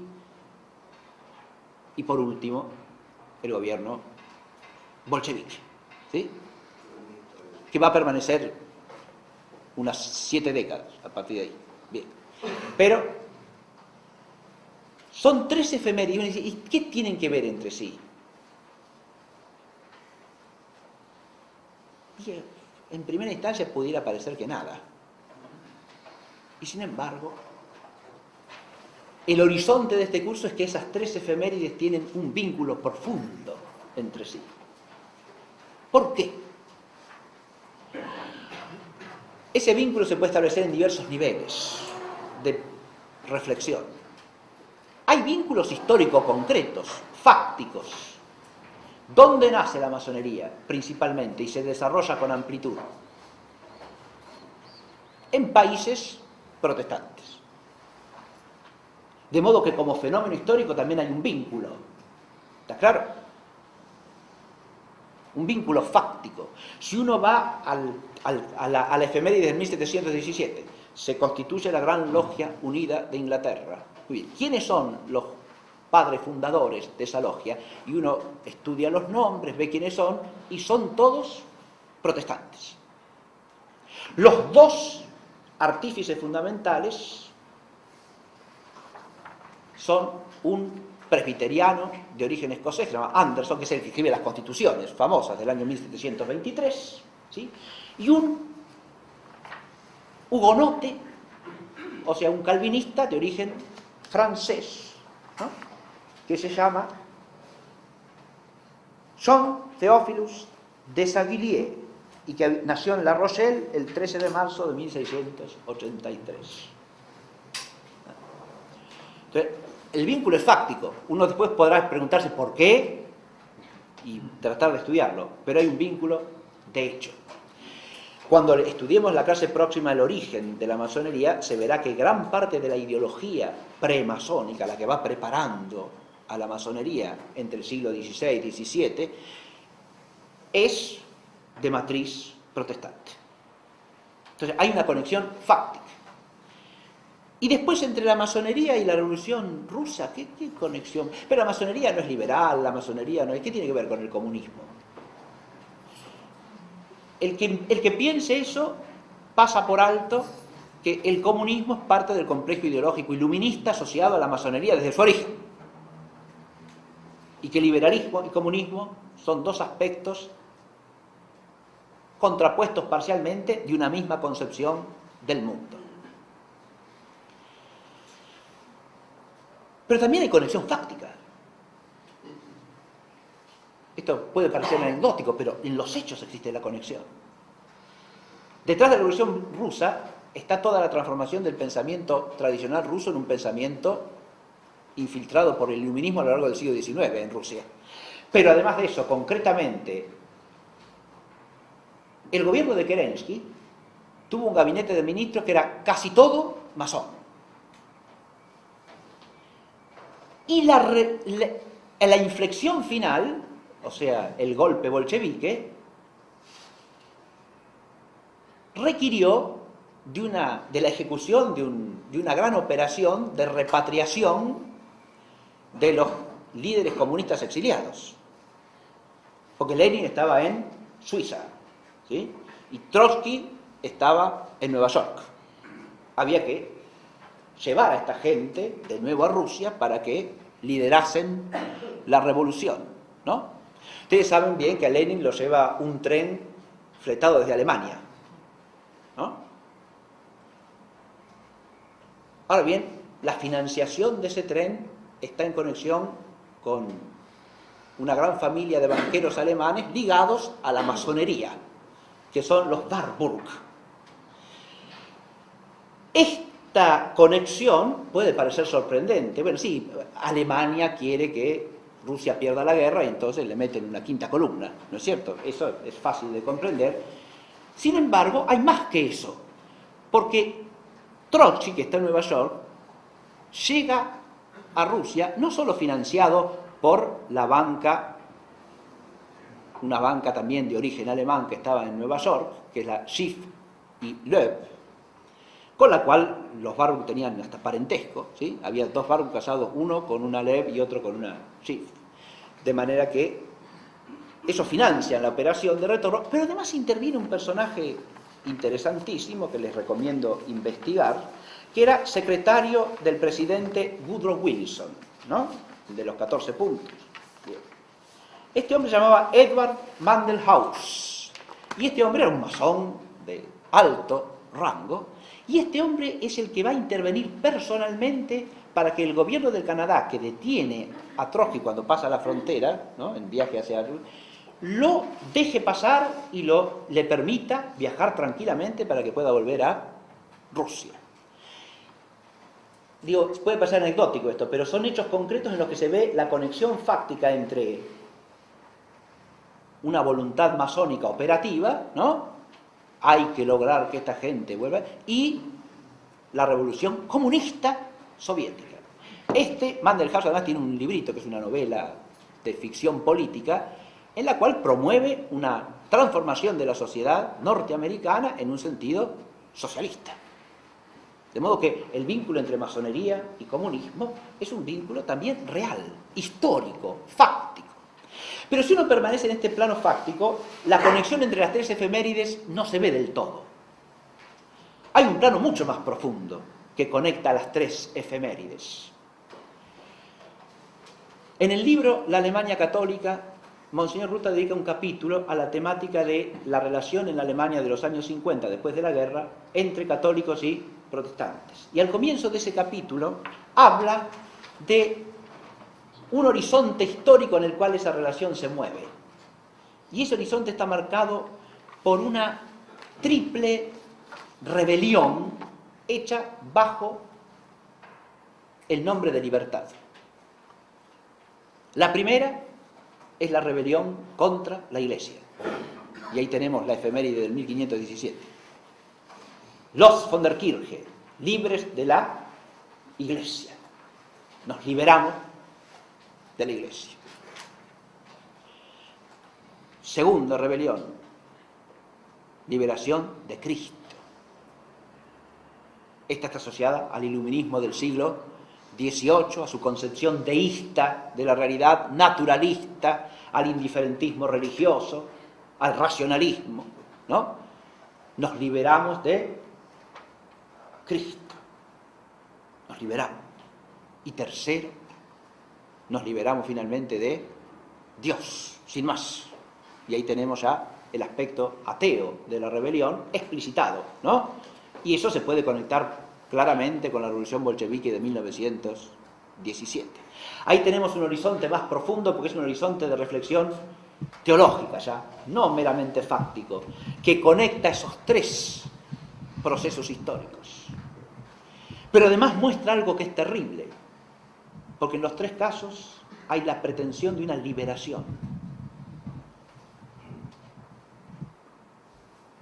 y por último el gobierno bolchevique, ¿sí? Que va a permanecer unas 7 décadas a partir de ahí. Bien. Pero son 3 efemérides. ¿Y qué tienen que ver entre sí? Y en primera instancia pudiera parecer que nada. Y sin embargo, el horizonte de este curso es que esas 3 efemérides tienen un vínculo profundo entre sí. ¿Por qué? Ese vínculo se puede establecer en diversos niveles de reflexión. Hay vínculos históricos concretos, fácticos. ¿Dónde nace la masonería principalmente y se desarrolla con amplitud? En países protestantes. De modo que como fenómeno histórico también hay un vínculo. ¿Está claro? Un vínculo fáctico. Si uno va a la efeméride de 1717, se constituye la Gran Logia Unida de Inglaterra. Muy bien. ¿Quiénes son los padres fundadores de esa logia? Y uno estudia los nombres, ve quiénes son, y son todos protestantes. Los 2 artífices fundamentales son un presbiteriano de origen escocés, que se llama Anderson, que es el que escribe las constituciones famosas del año 1723, ¿sí? Y un hugonote, o sea, un calvinista de origen francés, ¿no? Que se llama Jean Théophilus Desaguiliers, y que nació en La Rochelle el 13 de marzo de 1683. Entonces, el vínculo es fáctico. Uno después podrá preguntarse por qué y tratar de estudiarlo, pero hay un vínculo de hecho. Cuando estudiemos la clase próxima el origen de la masonería, se verá que gran parte de la ideología premasónica, la que va preparando a la masonería entre el siglo XVI y XVII, es de matriz protestante. Entonces hay una conexión fáctica. Y después entre la masonería y la Revolución Rusa, ¿qué conexión? Pero la masonería no es liberal, la masonería no es... ¿Qué tiene que ver con el comunismo? El que piense eso pasa por alto que el comunismo es parte del complejo ideológico iluminista asociado a la masonería desde su origen. Y que liberalismo y comunismo son dos aspectos contrapuestos parcialmente de una misma concepción del mundo. Pero también hay conexión fáctica. Esto puede parecer anecdótico, pero en los hechos existe la conexión. Detrás de la Revolución Rusa está toda la transformación del pensamiento tradicional ruso en un pensamiento infiltrado por el iluminismo a lo largo del siglo XIX en Rusia. Pero además de eso, concretamente, el gobierno de Kerensky tuvo un gabinete de ministros que era casi todo masón. Y la inflexión final, o sea, el golpe bolchevique, requirió de la ejecución de una gran operación de repatriación de los líderes comunistas exiliados. Porque Lenin estaba en Suiza, ¿sí? Y Trotsky estaba en Nueva York. Había que llevar a esta gente de nuevo a Rusia para que liderasen la revolución, ¿no? Ustedes saben bien que a Lenin lo lleva un tren fletado desde Alemania, ¿no? Ahora bien, la financiación de ese tren está en conexión con una gran familia de banqueros alemanes ligados a la masonería, que son los Warburg. Esta conexión puede parecer sorprendente. Bueno, sí, Alemania quiere que Rusia pierda la guerra y entonces le meten una quinta columna, ¿no es cierto? Eso es fácil de comprender. Sin embargo, hay más que eso, porque Trotsky, que está en Nueva York, llega a Rusia no solo financiado por la banca, una banca también de origen alemán que estaba en Nueva York, que es la Schiff y Loeb, con la cual los Warburg tenían hasta parentesco, ¿sí? Había dos Warburg casados, uno con una Loeb y otro con una Schiff. De manera que eso financia la operación de retorno, pero además interviene un personaje interesantísimo que les recomiendo investigar, que era secretario del presidente Woodrow Wilson, ¿no? El de los 14 puntos. Bien. Este hombre se llamaba Edward Mandelhaus, y este hombre era un masón de alto rango, y este hombre es el que va a intervenir personalmente para que el gobierno del Canadá, que detiene a Trotsky cuando pasa la frontera, ¿no? En viaje hacia lo deje pasar y le permita viajar tranquilamente para que pueda volver a Rusia. Digo, puede parecer anecdótico esto, pero son hechos concretos en los que se ve la conexión fáctica entre una voluntad masónica operativa, ¿no? Hay que lograr que esta gente vuelva, y la revolución comunista soviética. Mandelhaus además tiene un librito que es una novela de ficción política en la cual promueve una transformación de la sociedad norteamericana en un sentido socialista. De modo que el vínculo entre masonería y comunismo es un vínculo también real, histórico, fáctico. Pero si uno permanece en este plano fáctico, la conexión entre las tres efemérides no se ve del todo. Hay un plano mucho más profundo que conecta a las tres efemérides. En el libro La Alemania Católica, Monseñor Ruta dedica un capítulo a la temática de la relación en la Alemania de los años 50, después de la guerra, entre católicos y protestantes. Y al comienzo de ese capítulo habla de un horizonte histórico en el cual esa relación se mueve. Y ese horizonte está marcado por una triple rebelión hecha bajo el nombre de libertad. La primera es la rebelión contra la Iglesia. Y ahí tenemos la efeméride del 1517. Los von der Kirche, libres de la Iglesia. Nos liberamos de la Iglesia. Segunda rebelión, liberación de Cristo. Esta está asociada al iluminismo del siglo XVIII, a su concepción deísta de la realidad, naturalista, al indiferentismo religioso, al racionalismo, ¿no? Nos liberamos de Cristo. Nos liberamos. Y tercero, nos liberamos finalmente de Dios, sin más. Y ahí tenemos ya el aspecto ateo de la rebelión explicitado, ¿no? Y eso se puede conectar claramente con la revolución bolchevique de 1917. Ahí tenemos un horizonte más profundo porque es un horizonte de reflexión teológica ya, no meramente fáctico, que conecta esos tres procesos históricos. Pero además muestra algo que es terrible, porque en los tres casos hay la pretensión de una liberación.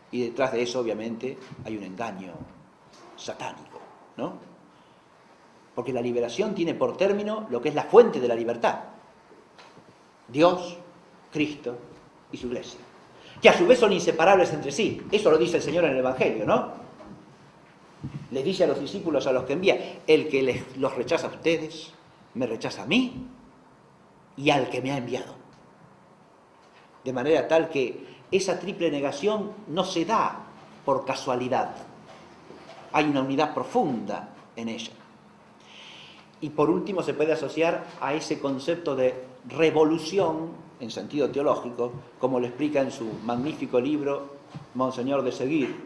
Y detrás de eso, obviamente, hay un engaño satánico, ¿no? Porque la liberación tiene por término lo que es la fuente de la libertad: Dios, Cristo y su Iglesia, que a su vez son inseparables entre sí. Eso lo dice el Señor en el Evangelio, ¿no? Les dice a los discípulos a los que envía: el que los rechaza a ustedes, me rechaza a mí y al que me ha enviado. De manera tal que esa triple negación no se da por casualidad. Hay una unidad profunda en ella. Y por último se puede asociar a ese concepto de revolución, en sentido teológico, como lo explica en su magnífico libro Monseñor de Seguir,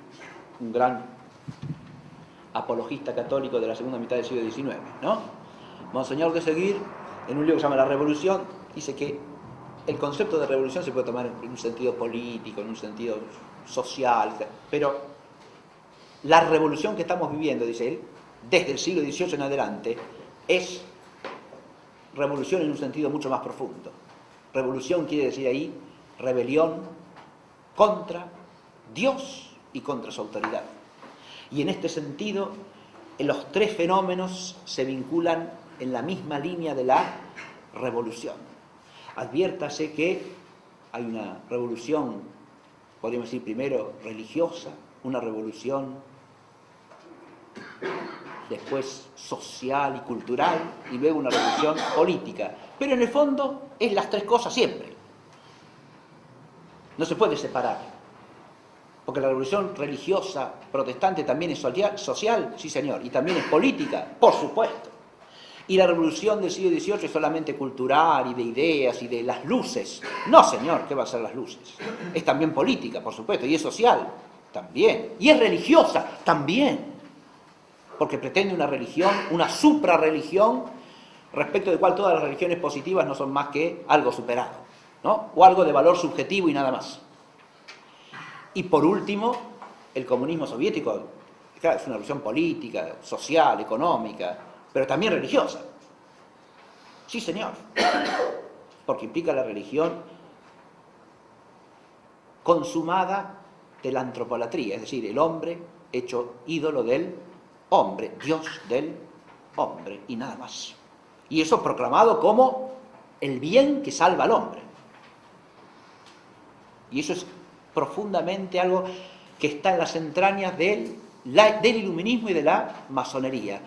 un gran apologista católico de la segunda mitad del siglo XIX, ¿no? Monseñor de Seguir, en un libro que se llama La Revolución, dice que el concepto de revolución se puede tomar en un sentido político, en un sentido social, pero la revolución que estamos viviendo, dice él, desde el siglo XVIII en adelante, es revolución en un sentido mucho más profundo. Revolución quiere decir ahí rebelión contra Dios y contra su autoridad. Y en este sentido, los tres fenómenos se vinculan en la misma línea de la revolución. Adviértase que hay una revolución, podríamos decir primero religiosa, una revolución después social y cultural, y luego una revolución política. Pero en el fondo es las tres cosas siempre. No se puede separar. Porque la revolución religiosa protestante también es social, sí señor, y también es política, por supuesto. Y la revolución del siglo XVIII es solamente cultural y de ideas y de las luces. No, señor, ¿qué va a ser las luces? Es también política, por supuesto, y es social, también. Y es religiosa, también. Porque pretende una religión, una suprarreligión, respecto de cual todas las religiones positivas no son más que algo superado, ¿no? O algo de valor subjetivo y nada más. Y por último, el comunismo soviético, claro, es una revolución política, social, económica, pero también religiosa. Sí, señor. Porque implica la religión consumada de la antropolatría, es decir, el hombre hecho ídolo del hombre, Dios del hombre, y nada más. Y eso proclamado como el bien que salva al hombre. Y eso es profundamente algo que está en las entrañas del iluminismo y de la masonería.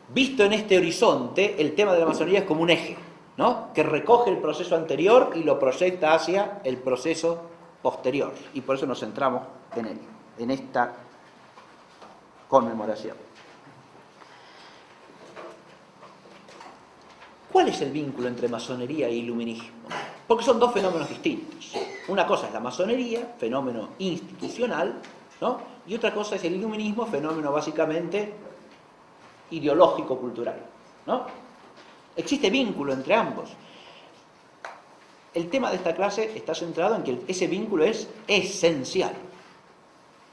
Visto en este horizonte, el tema de la masonería es como un eje, ¿no? Que recoge el proceso anterior y lo proyecta hacia el proceso posterior. Y por eso nos centramos en él, en esta conmemoración. ¿Cuál es el vínculo entre masonería e iluminismo? Porque son dos fenómenos distintos. Una cosa es la masonería, fenómeno institucional, ¿no? Y otra cosa es el iluminismo, fenómeno básicamente ideológico-cultural, ¿no? Existe vínculo entre ambos. el tema de esta clase está centrado en que ese vínculo es esencial.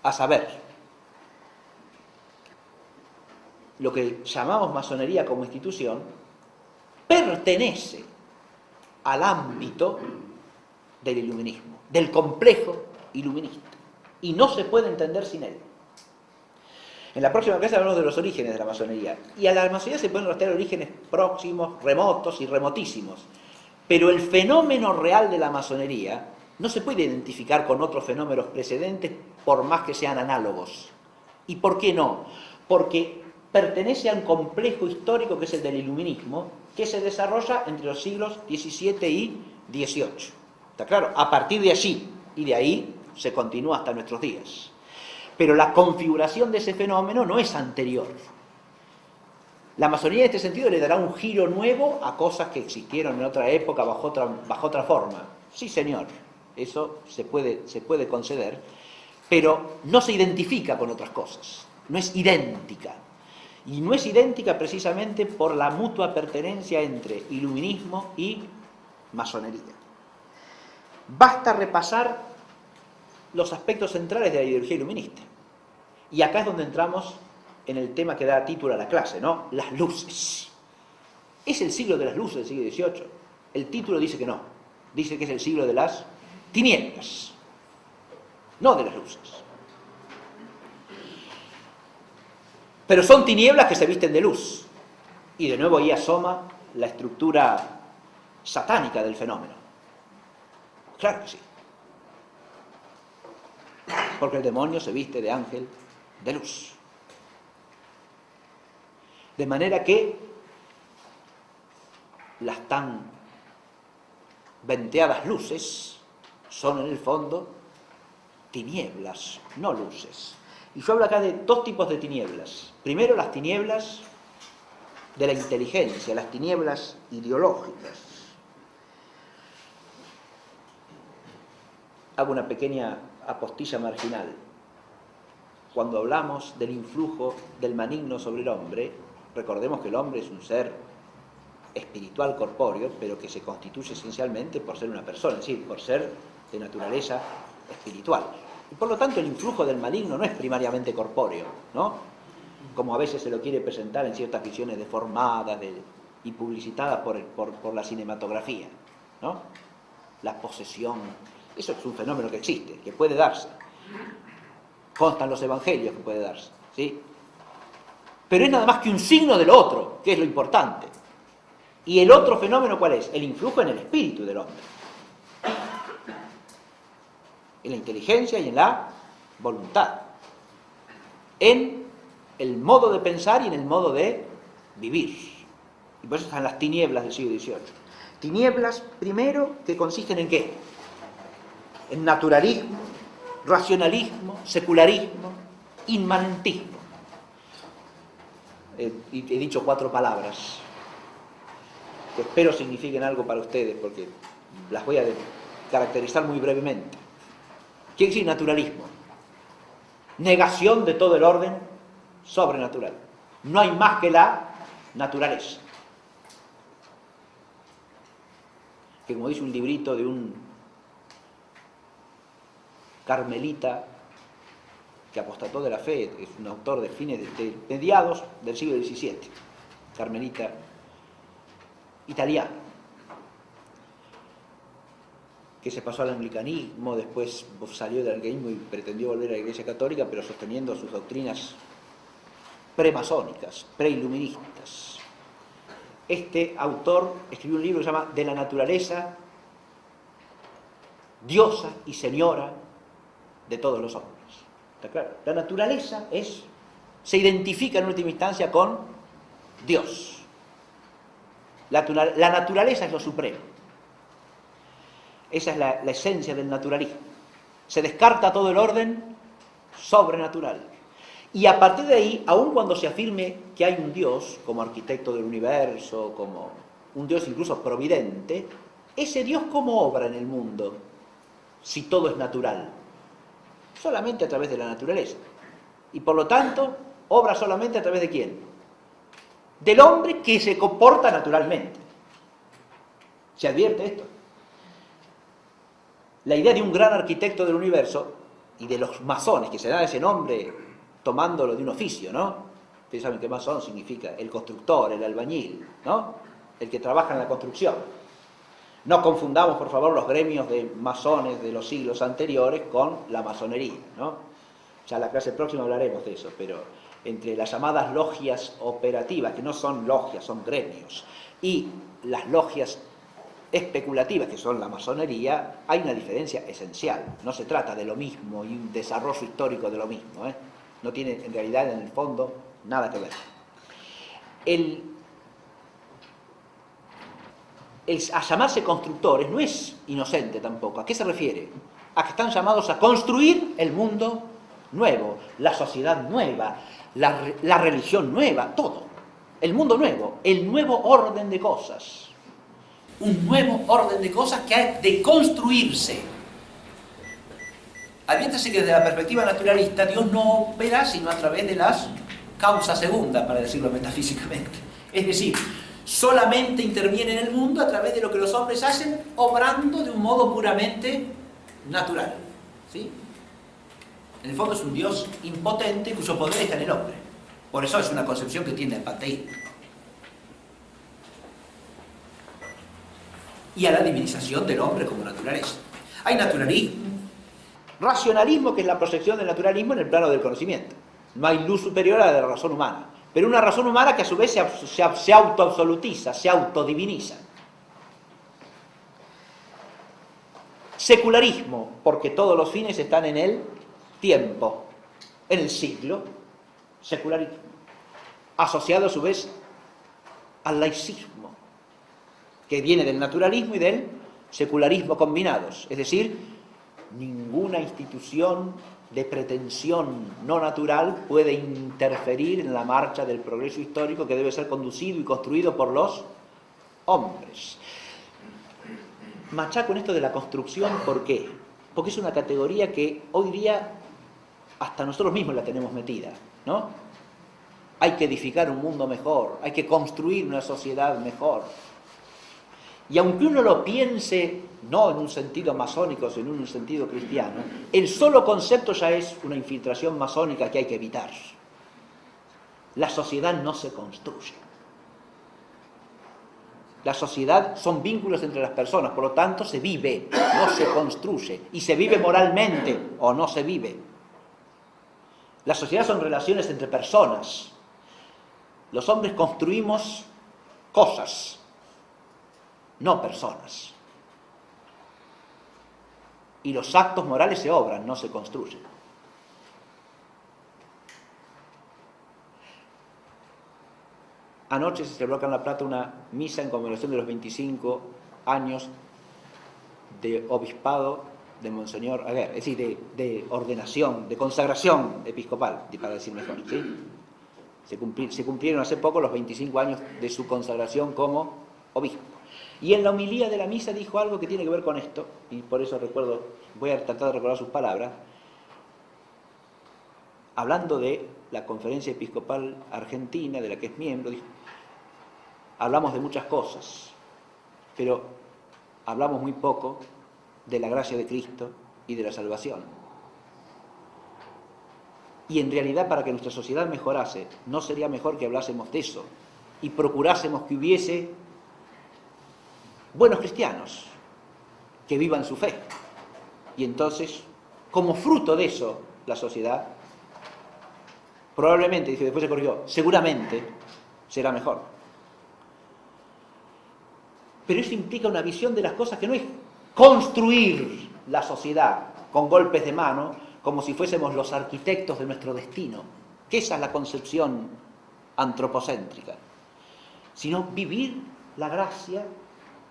A saber, lo que llamamos masonería como institución pertenece al ámbito del iluminismo, del complejo iluminista, y no se puede entender sin él. En la próxima clase hablamos de los orígenes de la masonería, y a la masonería se pueden rastrear orígenes próximos, remotos y remotísimos, pero el fenómeno real de la masonería no se puede identificar con otros fenómenos precedentes por más que sean análogos. ¿Y por qué no? Porque pertenece a un complejo histórico que es el del iluminismo, que se desarrolla entre los siglos XVII y XVIII. ¿Está claro? A partir de allí, y de ahí se continúa hasta nuestros días. Pero la configuración de ese fenómeno no es anterior. La masonería en este sentido le dará un giro nuevo a cosas que existieron en otra época bajo otra forma. Sí, señor, eso se puede conceder, pero no se identifica con otras cosas, no es idéntica. Y no es idéntica precisamente por la mutua pertenencia entre iluminismo y masonería. Basta repasar los aspectos centrales de la ideología iluminista. Y acá es donde entramos en el tema que da título a la clase, ¿no? Las luces. ¿Es el siglo de las luces del siglo XVIII? El título dice que no. Dice que es el siglo de las tinieblas, no de las luces. Pero son tinieblas que se visten de luz. Y de nuevo ahí asoma la estructura satánica del fenómeno. Claro que sí. Porque el demonio se viste de ángel de luz. De manera que las tan venteadas luces son en el fondo tinieblas, no luces. Y yo hablo acá de dos tipos de tinieblas. Primero, las tinieblas de la inteligencia, las tinieblas ideológicas. Hago una pequeña apostilla marginal. Cuando hablamos del influjo del maligno sobre el hombre, recordemos que el hombre es un ser espiritual corpóreo, pero que se constituye esencialmente por ser una persona, es decir, por ser de naturaleza espiritual. Y por lo tanto el influjo del maligno no es primariamente corpóreo, ¿no? Como a veces se lo quiere presentar en ciertas visiones deformadas y publicitadas por la cinematografía, ¿no? La posesión, eso es un fenómeno que existe, que puede darse. Constan los evangelios que puede darse, ¿sí? Pero es nada más que un signo del otro, que es lo importante. ¿Y el otro fenómeno cuál es? El influjo en el espíritu del hombre. En la inteligencia y en la voluntad. En el modo de pensar y en el modo de vivir. Y por eso están las tinieblas del siglo XVIII. Tinieblas, primero, que consisten en ¿qué? En naturalismo, racionalismo, secularismo, inmanentismo. He dicho 4 palabras que espero signifiquen algo para ustedes, porque las voy a caracterizar muy brevemente. ¿Qué quiere decir naturalismo? Negación de todo el orden sobrenatural. No hay más que la naturaleza. Que como dice un librito de un carmelita que apostató de la fe, es un autor de fines de mediados del siglo XVII, carmelita italiano, que se pasó al anglicanismo, después salió del anglicanismo y pretendió volver a la Iglesia Católica, pero sosteniendo sus doctrinas premasónicas, preiluministas. Este autor escribió un libro que se llama De la naturaleza, diosa y señora de todos los hombres. ¿Está claro? La naturaleza se identifica en última instancia con Dios. La naturaleza es lo supremo. Esa es la esencia del naturalismo. Se descarta todo el orden sobrenatural. Y a partir de ahí, aun cuando se afirme que hay un Dios como arquitecto del universo, como un Dios incluso providente, ese Dios ¿cómo obra en el mundo si todo es natural? Solamente a través de la naturaleza. Y por lo tanto, obra solamente a través de ¿quién? Del hombre que se comporta naturalmente. ¿Se advierte esto? La idea de un gran arquitecto del universo y de los masones, que se dan ese nombre tomándolo de un oficio, ¿no? Ustedes saben que masón significa el constructor, el albañil, ¿no? El que trabaja en la construcción. No confundamos, por favor, los gremios de masones de los siglos anteriores con la masonería, ¿no? Ya en la clase próxima hablaremos de eso, pero entre las llamadas logias operativas, que no son logias, son gremios, y las logias especulativas, que son la masonería, hay una diferencia esencial. No se trata de lo mismo y un desarrollo histórico de lo mismo, ¿eh? No tiene, en realidad, en el fondo, nada que ver. A llamarse constructores no es inocente tampoco. ¿A qué se refiere? A que están llamados a construir el mundo nuevo, la sociedad nueva, la religión nueva, todo. El mundo nuevo, el nuevo orden de cosas. Un nuevo orden de cosas que ha de construirse. Adviértese que desde la perspectiva naturalista Dios no opera sino a través de las causas segundas, para decirlo metafísicamente. Es decir, solamente interviene en el mundo a través de lo que los hombres hacen, obrando de un modo puramente natural. ¿Sí? En el fondo es un Dios impotente cuyo poder está en el hombre. Por eso es una concepción que tiende al panteísmo. Y a la divinización del hombre como naturaleza. Hay naturalismo, racionalismo, que es la proyección del naturalismo en el plano del conocimiento. No hay luz superior a la de la razón humana. Pero una razón humana que a su vez se autoabsolutiza, se autodiviniza. Secularismo, porque todos los fines están en el tiempo, en el siglo. Secularismo. Asociado a su vez al laicismo, que viene del naturalismo y del secularismo combinados. Es decir, ninguna institución de pretensión no natural puede interferir en la marcha del progreso histórico que debe ser conducido y construido por los hombres. Machaco en esto de la construcción, ¿por qué? Porque es una categoría que hoy día hasta nosotros mismos la tenemos metida, ¿no? Hay que edificar un mundo mejor, hay que construir una sociedad mejor. Y aunque uno lo piense no en un sentido masónico, sino en un sentido cristiano, el solo concepto ya es una infiltración masónica que hay que evitar. La sociedad no se construye. La sociedad son vínculos entre las personas, por lo tanto se vive, no se construye. Y se vive moralmente o no se vive. La sociedad son relaciones entre personas. Los hombres construimos cosas, no personas. Y los actos morales se obran, no se construyen. Anoche se celebró acá en La Plata una misa en conmemoración de los 25 años de obispado de Monseñor Aguer, es decir, de ordenación, de consagración episcopal, para decir mejor, ¿sí? Se cumplieron hace poco los 25 años de su consagración como obispo. Y en la homilía de la misa dijo algo que tiene que ver con esto, y por eso voy a tratar de recordar sus palabras, hablando de la Conferencia Episcopal Argentina, de la que es miembro, dijo: hablamos de muchas cosas, pero hablamos muy poco de la gracia de Cristo y de la salvación. Y en realidad, para que nuestra sociedad mejorase, ¿no sería mejor que hablásemos de eso y procurásemos que hubiese buenos cristianos que vivan su fe? Y entonces, como fruto de eso, la sociedad probablemente, dice, después se corrigió, seguramente será mejor. Pero eso implica una visión de las cosas que no es construir la sociedad con golpes de mano, como si fuésemos los arquitectos de nuestro destino, que esa es la concepción antropocéntrica, sino vivir la gracia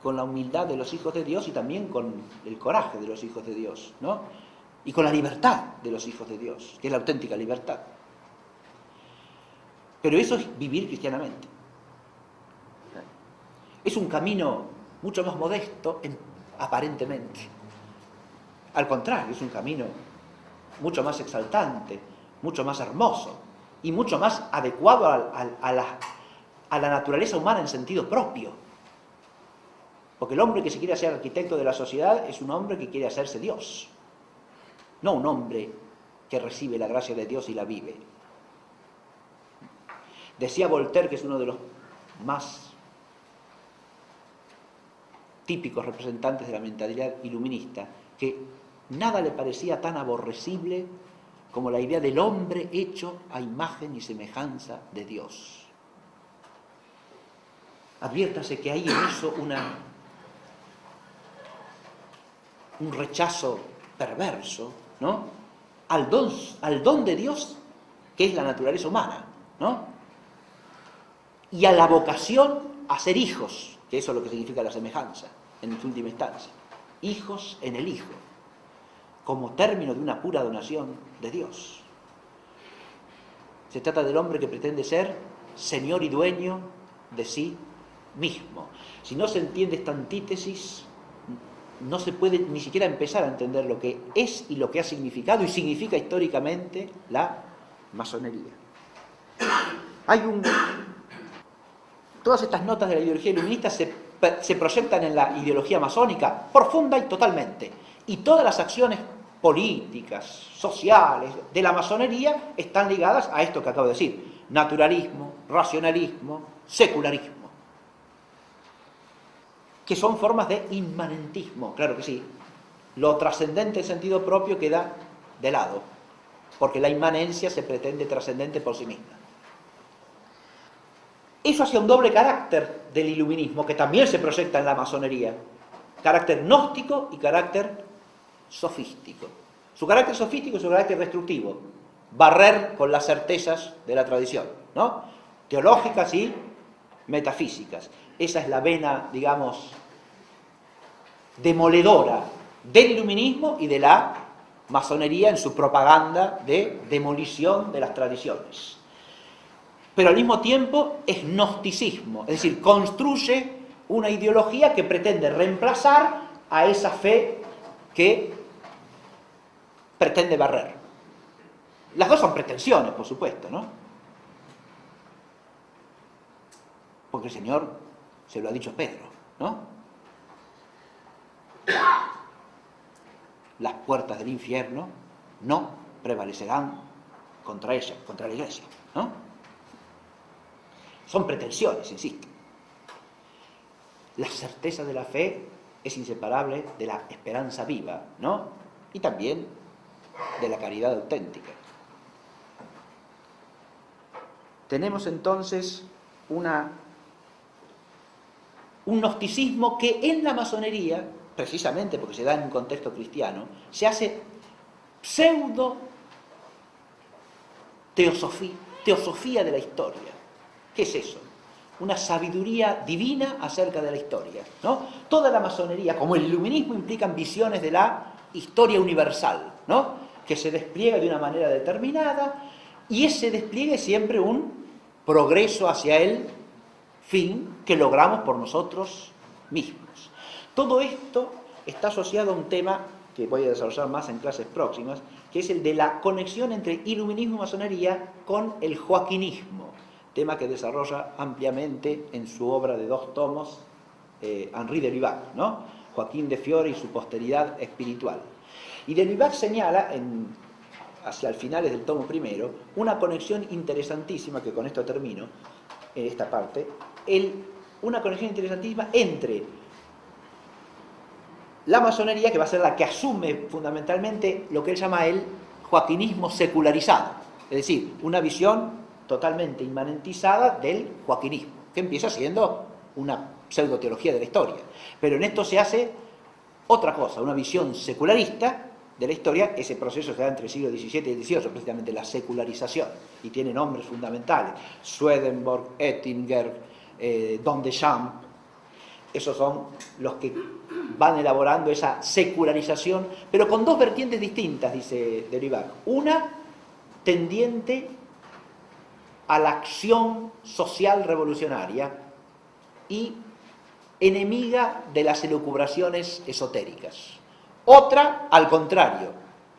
con la humildad de los hijos de Dios y también con el coraje de los hijos de Dios, ¿no? Y con la libertad de los hijos de Dios, que es la auténtica libertad. Pero eso es vivir cristianamente. Es un camino mucho más modesto, aparentemente. Al contrario, es un camino mucho más exaltante, mucho más hermoso y mucho más adecuado a la naturaleza humana en sentido propio. Porque el hombre que se quiere hacer arquitecto de la sociedad es un hombre que quiere hacerse Dios, no un hombre que recibe la gracia de Dios y la vive. Decía Voltaire, que es uno de los más típicos representantes de la mentalidad iluminista, que nada le parecía tan aborrecible como la idea del hombre hecho a imagen y semejanza de Dios. Adviértase que hay en eso un rechazo perverso, ¿no?, al don de Dios, que es la naturaleza humana, ¿no?, y a la vocación a ser hijos, que eso es lo que significa la semejanza, en su última instancia. Hijos en el Hijo, como término de una pura donación de Dios. Se trata del hombre que pretende ser señor y dueño de sí mismo. Si no se entiende esta antítesis, no se puede ni siquiera empezar a entender lo que es y lo que ha significado y significa históricamente la masonería. Todas estas notas de la ideología iluminista se proyectan en la ideología masónica profunda y totalmente. Y todas las acciones políticas, sociales, de la masonería están ligadas a esto que acabo de decir: naturalismo, racionalismo, secularismo, que son formas de inmanentismo. Claro que sí, lo trascendente en sentido propio queda de lado, porque la inmanencia se pretende trascendente por sí misma. Eso hacia un doble carácter del iluminismo, que también se proyecta en la masonería: carácter gnóstico y carácter sofístico. Su carácter sofístico y su carácter destructivo: barrer con las certezas de la tradición, ¿no?, teológicas y metafísicas. Esa es la vena, digamos, demoledora del iluminismo y de la masonería en su propaganda de demolición de las tradiciones. Pero al mismo tiempo es gnosticismo, es decir, construye una ideología que pretende reemplazar a esa fe que pretende barrer. Las dos son pretensiones, por supuesto, ¿no? Porque el Señor se lo ha dicho a Pedro, ¿no? Las puertas del infierno no prevalecerán contra ella, contra la Iglesia, ¿no? Son pretensiones, insisto. La certeza de la fe es inseparable de la esperanza viva, ¿no?, y también de la caridad auténtica. Tenemos entonces un gnosticismo que en la masonería, precisamente porque se da en un contexto cristiano, se hace pseudo teosofía de la historia. ¿Qué es eso? Una sabiduría divina acerca de la historia, ¿no? Toda la masonería, como el iluminismo, implican visiones de la historia universal, ¿no?, que se despliega de una manera determinada, y ese despliegue es siempre un progreso hacia el fin que logramos por nosotros mismos. Todo esto está asociado a un tema que voy a desarrollar más en clases próximas, que es el de la conexión entre iluminismo y masonería con el joaquinismo, tema que desarrolla ampliamente en su obra de 2 tomos Henri de Lubac, ¿no?, Joaquín de Fiore y su posteridad espiritual. Y de Lubac señala, hacia el finales del tomo primero, una conexión interesantísima, que con esto termino, en esta parte, una conexión interesantísima entre la masonería, que va a ser la que asume fundamentalmente lo que él llama el joaquinismo secularizado, es decir, una visión totalmente inmanentizada del joaquinismo, que empieza siendo una pseudoteología de la historia. Pero en esto se hace otra cosa, una visión secularista de la historia. Ese proceso se da entre el siglo XVII y el XVIII, precisamente la secularización, y tiene nombres fundamentales: Swedenborg, Oettinger, Don Deschamps. Esos son los que van elaborando esa secularización, pero con 2 vertientes distintas, dice Derivac. Una tendiente a la acción social revolucionaria y enemiga de las elucubraciones esotéricas. Otra, al contrario,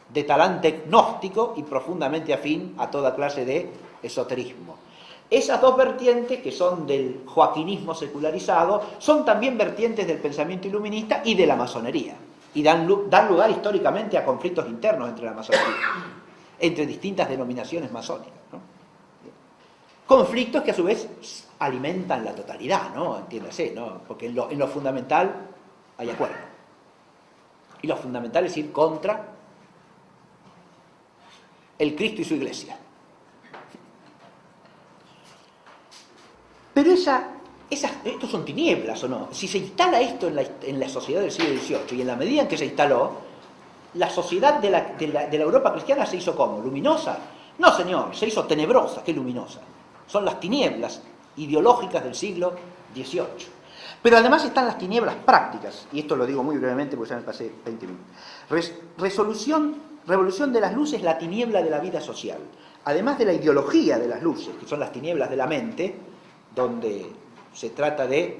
de talante gnóstico y profundamente afín a toda clase de esoterismo. Esas dos vertientes, que son del joaquinismo secularizado, son también vertientes del pensamiento iluminista y de la masonería. Y dan lugar históricamente a conflictos internos entre la masonería, entre distintas denominaciones masónicas, ¿no? Conflictos que a su vez alimentan la totalidad, ¿no? Entiéndase, ¿no? Porque en lo fundamental hay acuerdo. Y lo fundamental es ir contra el Cristo y su Iglesia. Pero estos son tinieblas, ¿o no? Si se instala esto en la sociedad del siglo XVIII, y en la medida en que se instaló, la sociedad de la Europa cristiana se hizo ¿cómo? ¿Luminosa? No, señor, se hizo tenebrosa. ¿Qué luminosa? Son las tinieblas ideológicas del siglo XVIII. Pero además están las tinieblas prácticas, y esto lo digo muy brevemente porque ya me pasé 20 minutos. Revolución de las luces, la tiniebla de la vida social. Además de la ideología de las luces, que son las tinieblas de la mente, donde se trata de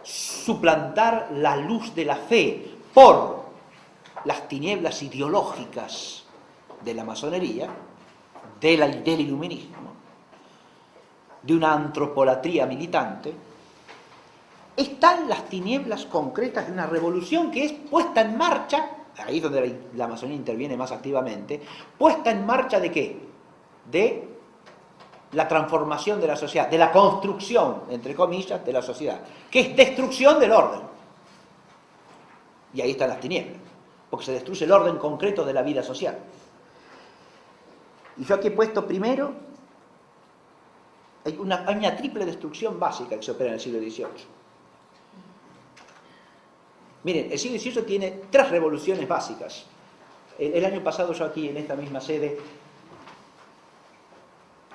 suplantar la luz de la fe por las tinieblas ideológicas de la masonería, del iluminismo, de una antropolatría militante, están las tinieblas concretas de una revolución que es puesta en marcha, ahí es donde la masonería interviene más activamente, puesta en marcha ¿de qué? De la transformación de la sociedad, de la construcción, entre comillas, de la sociedad, que es destrucción del orden. Y ahí están las tinieblas, porque se destruye el orden concreto de la vida social. Y yo aquí he puesto primero, hay una triple destrucción básica que se opera en el siglo XVIII. Miren, el siglo XVIII tiene 3 revoluciones básicas. El año pasado yo aquí, en esta misma sede,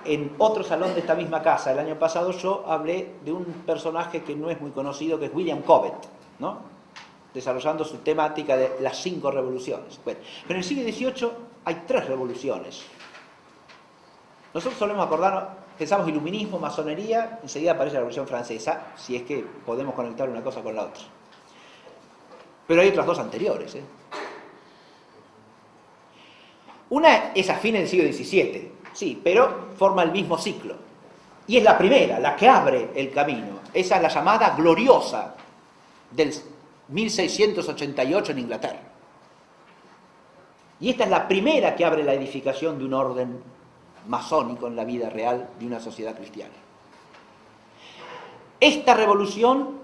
en otro salón de esta misma casa, el año pasado yo hablé de un personaje que no es muy conocido, que es William Cobbett, ¿no? Desarrollando su temática de las 5 revoluciones. Bueno, pero en el siglo XVIII hay 3 revoluciones. Nosotros solemos acordarnos, pensamos iluminismo, masonería, enseguida aparece la Revolución Francesa, si es que podemos conectar una cosa con la otra. Pero hay otras 2 anteriores, ¿eh? Una es a fines del siglo XVII, sí, pero forma el mismo ciclo. Y es la primera, la que abre el camino. Esa es la llamada gloriosa del 1688 en Inglaterra. Y esta es la primera que abre la edificación de un orden masónico en la vida real de una sociedad cristiana. Esta revolución,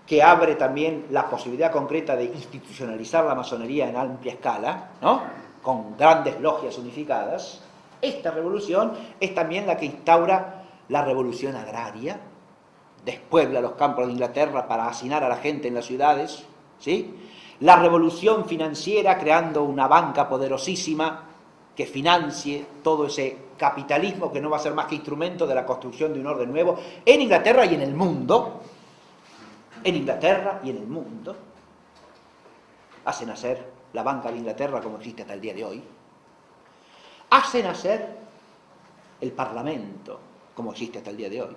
que abre también la posibilidad concreta de institucionalizar la masonería en amplia escala, ¿no? Con grandes logias unificadas, esta revolución es también la que instaura la revolución agraria, despuebla los campos de Inglaterra para hacinar a la gente en las ciudades, ¿sí? La revolución financiera, creando una banca poderosísima que financie todo ese capitalismo que no va a ser más que instrumento de la construcción de un orden nuevo en Inglaterra y en el mundo. En Inglaterra y en el mundo, hace nacer la Banca de Inglaterra como existe hasta el día de hoy, hace nacer el Parlamento como existe hasta el día de hoy,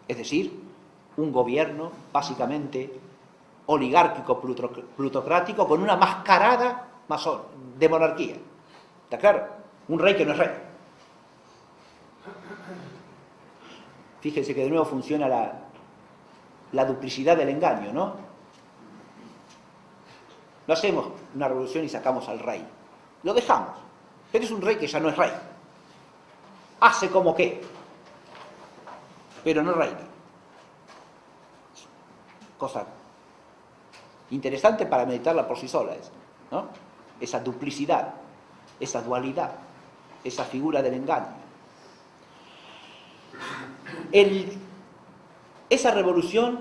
es decir, un gobierno básicamente oligárquico, plutocrático, con una mascarada de monarquía. ¿Está claro? Un rey que no es rey. Fíjense que de nuevo funciona la duplicidad del engaño, ¿no? No hacemos una revolución y sacamos al rey. Lo dejamos. Pero es un rey que ya no es rey. Hace como que, pero no reina. Cosa interesante para meditarla por sí sola, ¿no? Esa duplicidad, esa dualidad, esa figura del engaño. Esa revolución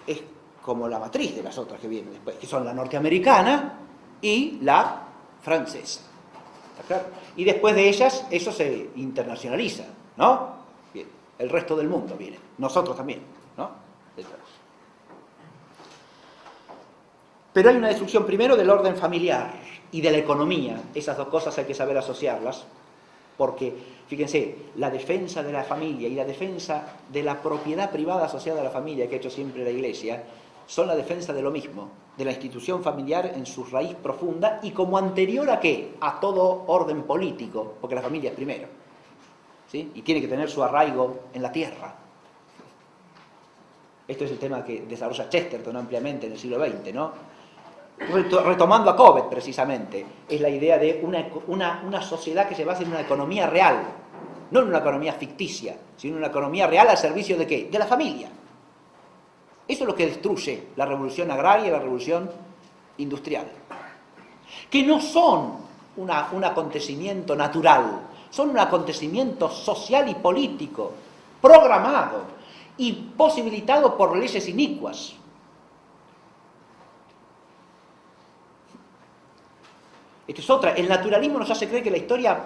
es como la matriz de las otras que vienen después, que son la norteamericana y la francesa. ¿Está claro? Y después de ellas, eso se internacionaliza, ¿no? Bien, el resto del mundo viene, nosotros también, ¿no? Detrás. Pero hay una destrucción primero del orden familiar y de la economía. Esas 2 cosas hay que saber asociarlas, porque, fíjense, la defensa de la familia y la defensa de la propiedad privada asociada a la familia que ha hecho siempre la Iglesia, son la defensa de lo mismo, de la institución familiar en su raíz profunda y como anterior a ¿qué? A todo orden político, porque la familia es primero. ¿sí? Y tiene que tener su arraigo en la tierra. Esto es el tema que desarrolla Chesterton ampliamente en el siglo XX, ¿no? Retomando a Cobbett, precisamente, es la idea de una sociedad que se basa en una economía real, no en una economía ficticia, sino en una economía real al servicio ¿de qué? De la familia. Eso es lo que destruye la revolución agraria y la revolución industrial. Que no son un acontecimiento natural, son un acontecimiento social y político, programado y posibilitado por leyes inicuas. Esto es otra. El naturalismo nos hace creer que la historia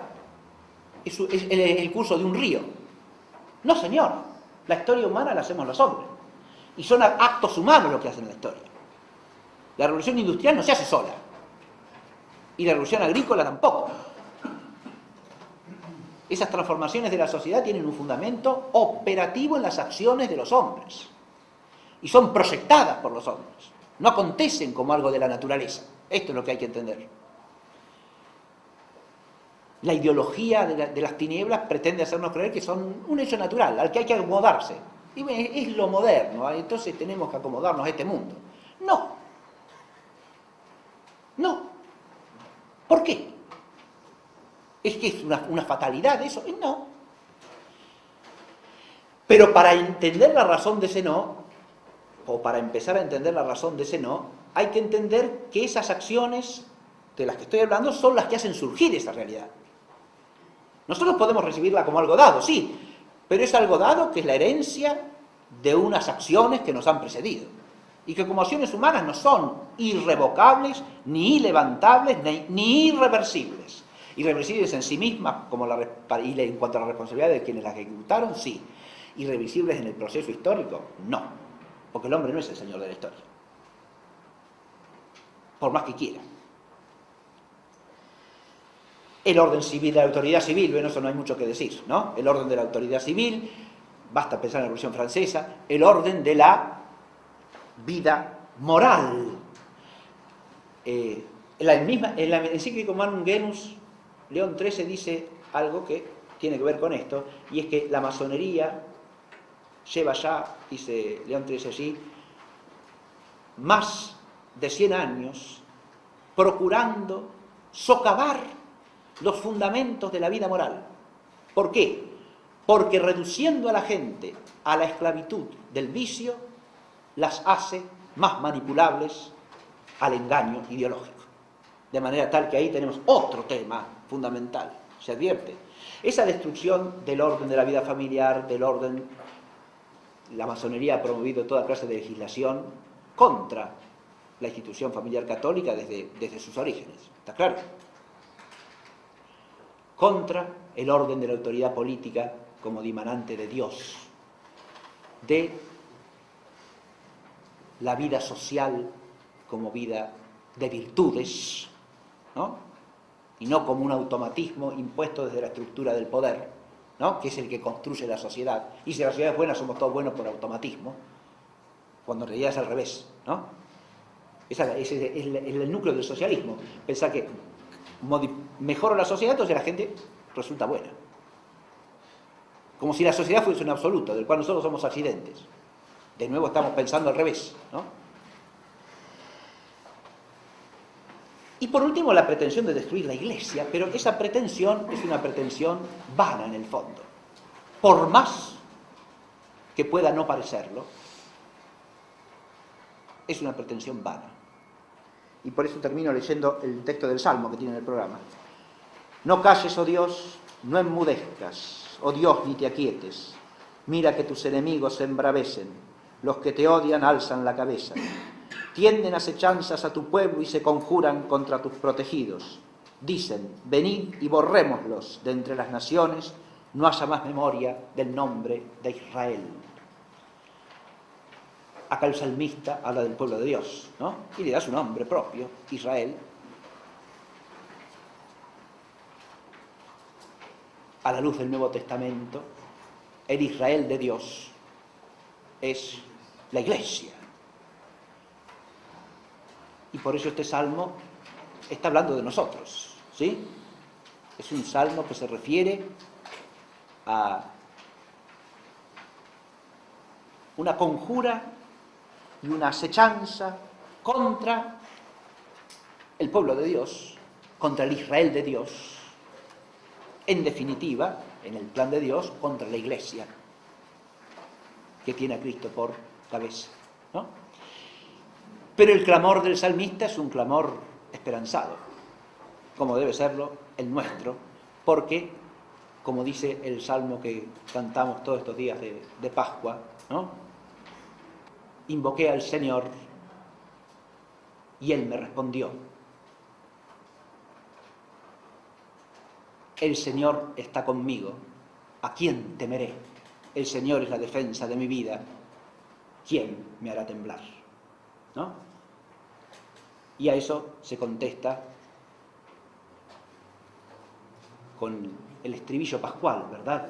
es el curso de un río. No, señor. La historia humana la hacemos los hombres. Y son actos humanos lo que hacen la historia. La revolución industrial no se hace sola. Y la revolución agrícola tampoco. Esas transformaciones de la sociedad tienen un fundamento operativo en las acciones de los hombres. Y son proyectadas por los hombres. No acontecen como algo de la naturaleza. Esto es lo que hay que entender. La ideología de las tinieblas pretende hacernos creer que son un hecho natural, al que hay que acomodarse. Y es lo moderno, entonces tenemos que acomodarnos a este mundo. No. No. ¿Por qué? ¿Es que es una fatalidad eso? No. Pero para entender la razón de ese no, o para empezar a entender la razón de ese no, hay que entender que esas acciones de las que estoy hablando son las que hacen surgir esa realidad. Nosotros podemos recibirla como algo dado, sí, pero es algo dado que es la herencia de unas acciones que nos han precedido y que como acciones humanas no son irrevocables, ni ilevantables, ni irreversibles. Irreversibles en sí mismas, y en cuanto a la responsabilidad de quienes las ejecutaron, sí. Irreversibles en el proceso histórico, no, porque el hombre no es el señor de la historia, por más que quiera. El orden civil de la autoridad civil, bueno, eso no hay mucho que decir, ¿no? El orden de la autoridad civil, basta pensar en la Revolución Francesa, el orden de la vida moral. En la encíclica Humanum Genus, León XIII dice algo que tiene que ver con esto, y es que la masonería lleva ya, dice León XIII allí, más de 100 años procurando socavar los fundamentos de la vida moral. ¿Por qué? Porque reduciendo a la gente a la esclavitud del vicio, las hace más manipulables al engaño ideológico. De manera tal que ahí tenemos otro tema fundamental, ¿se advierte? Esa destrucción del orden de la vida familiar, del orden, la masonería ha promovido toda clase de legislación contra la institución familiar católica desde sus orígenes, ¿está claro? Contra el orden de la autoridad política como dimanante de Dios, de la vida social como vida de virtudes, ¿no? Y no como un automatismo impuesto desde la estructura del poder, ¿no? Que es el que construye la sociedad. Y si la sociedad es buena, somos todos buenos por automatismo, cuando en realidad es al revés, ¿no? Ese es el núcleo del socialismo. Pensar que mejora la sociedad, entonces la gente resulta buena. Como si la sociedad fuese un absoluto, del cual nosotros somos accidentes. De nuevo estamos pensando al revés, ¿no? Y por último, la pretensión de destruir la Iglesia, pero esa pretensión es una pretensión vana en el fondo. Por más que pueda no parecerlo, es una pretensión vana. Y por eso termino leyendo el texto del Salmo que tiene en el programa. No calles, oh Dios, no enmudezcas, oh Dios, ni te aquietes. Mira que tus enemigos se embravecen, los que te odian alzan la cabeza. Tienden acechanzas a tu pueblo y se conjuran contra tus protegidos. Dicen, venid y borrémoslos de entre las naciones, no haya más memoria del nombre de Israel. Acá el salmista habla del pueblo de Dios, ¿no? Y le da su nombre propio, Israel. A la luz del Nuevo Testamento, el Israel de Dios es la Iglesia. Y por eso este salmo está hablando de nosotros, ¿sí? Es un salmo que se refiere a una conjura y una acechanza contra el pueblo de Dios, contra el Israel de Dios, en definitiva, en el plan de Dios, contra la Iglesia, que tiene a Cristo por cabeza, ¿no? Pero el clamor del salmista es un clamor esperanzado, como debe serlo el nuestro, porque, como dice el salmo que cantamos todos estos días de Pascua, ¿no? Invoqué al Señor y Él me respondió. El Señor está conmigo, ¿a quién temeré? El Señor es la defensa de mi vida, ¿quién me hará temblar? ¿No? Y a eso se contesta con el estribillo pascual, ¿verdad?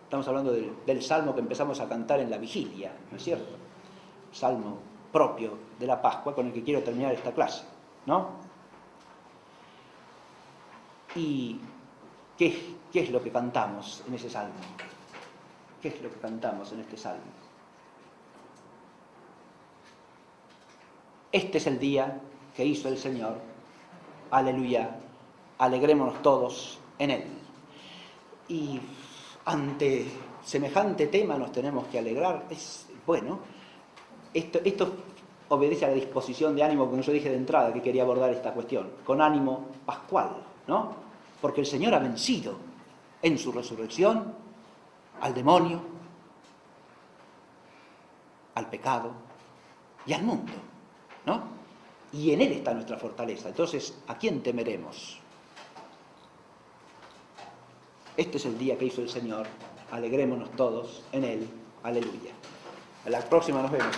Estamos hablando del salmo que empezamos a cantar en la vigilia, ¿no es cierto? Salmo propio de la Pascua con el que quiero terminar esta clase, ¿no? ¿Y qué es lo que cantamos en ese salmo? ¿Qué es lo que cantamos en este salmo? Este es el día que hizo el Señor, aleluya, alegrémonos todos en Él. Y ante semejante tema nos tenemos que alegrar. Bueno, esto obedece a la disposición de ánimo, como yo dije de entrada, que quería abordar esta cuestión, con ánimo pascual, ¿no? Porque el Señor ha vencido en su resurrección al demonio, al pecado y al mundo, ¿no? Y en Él está nuestra fortaleza. Entonces, ¿a quién temeremos? Este es el día que hizo el Señor. Alegrémonos todos en Él. Aleluya. A la próxima nos vemos.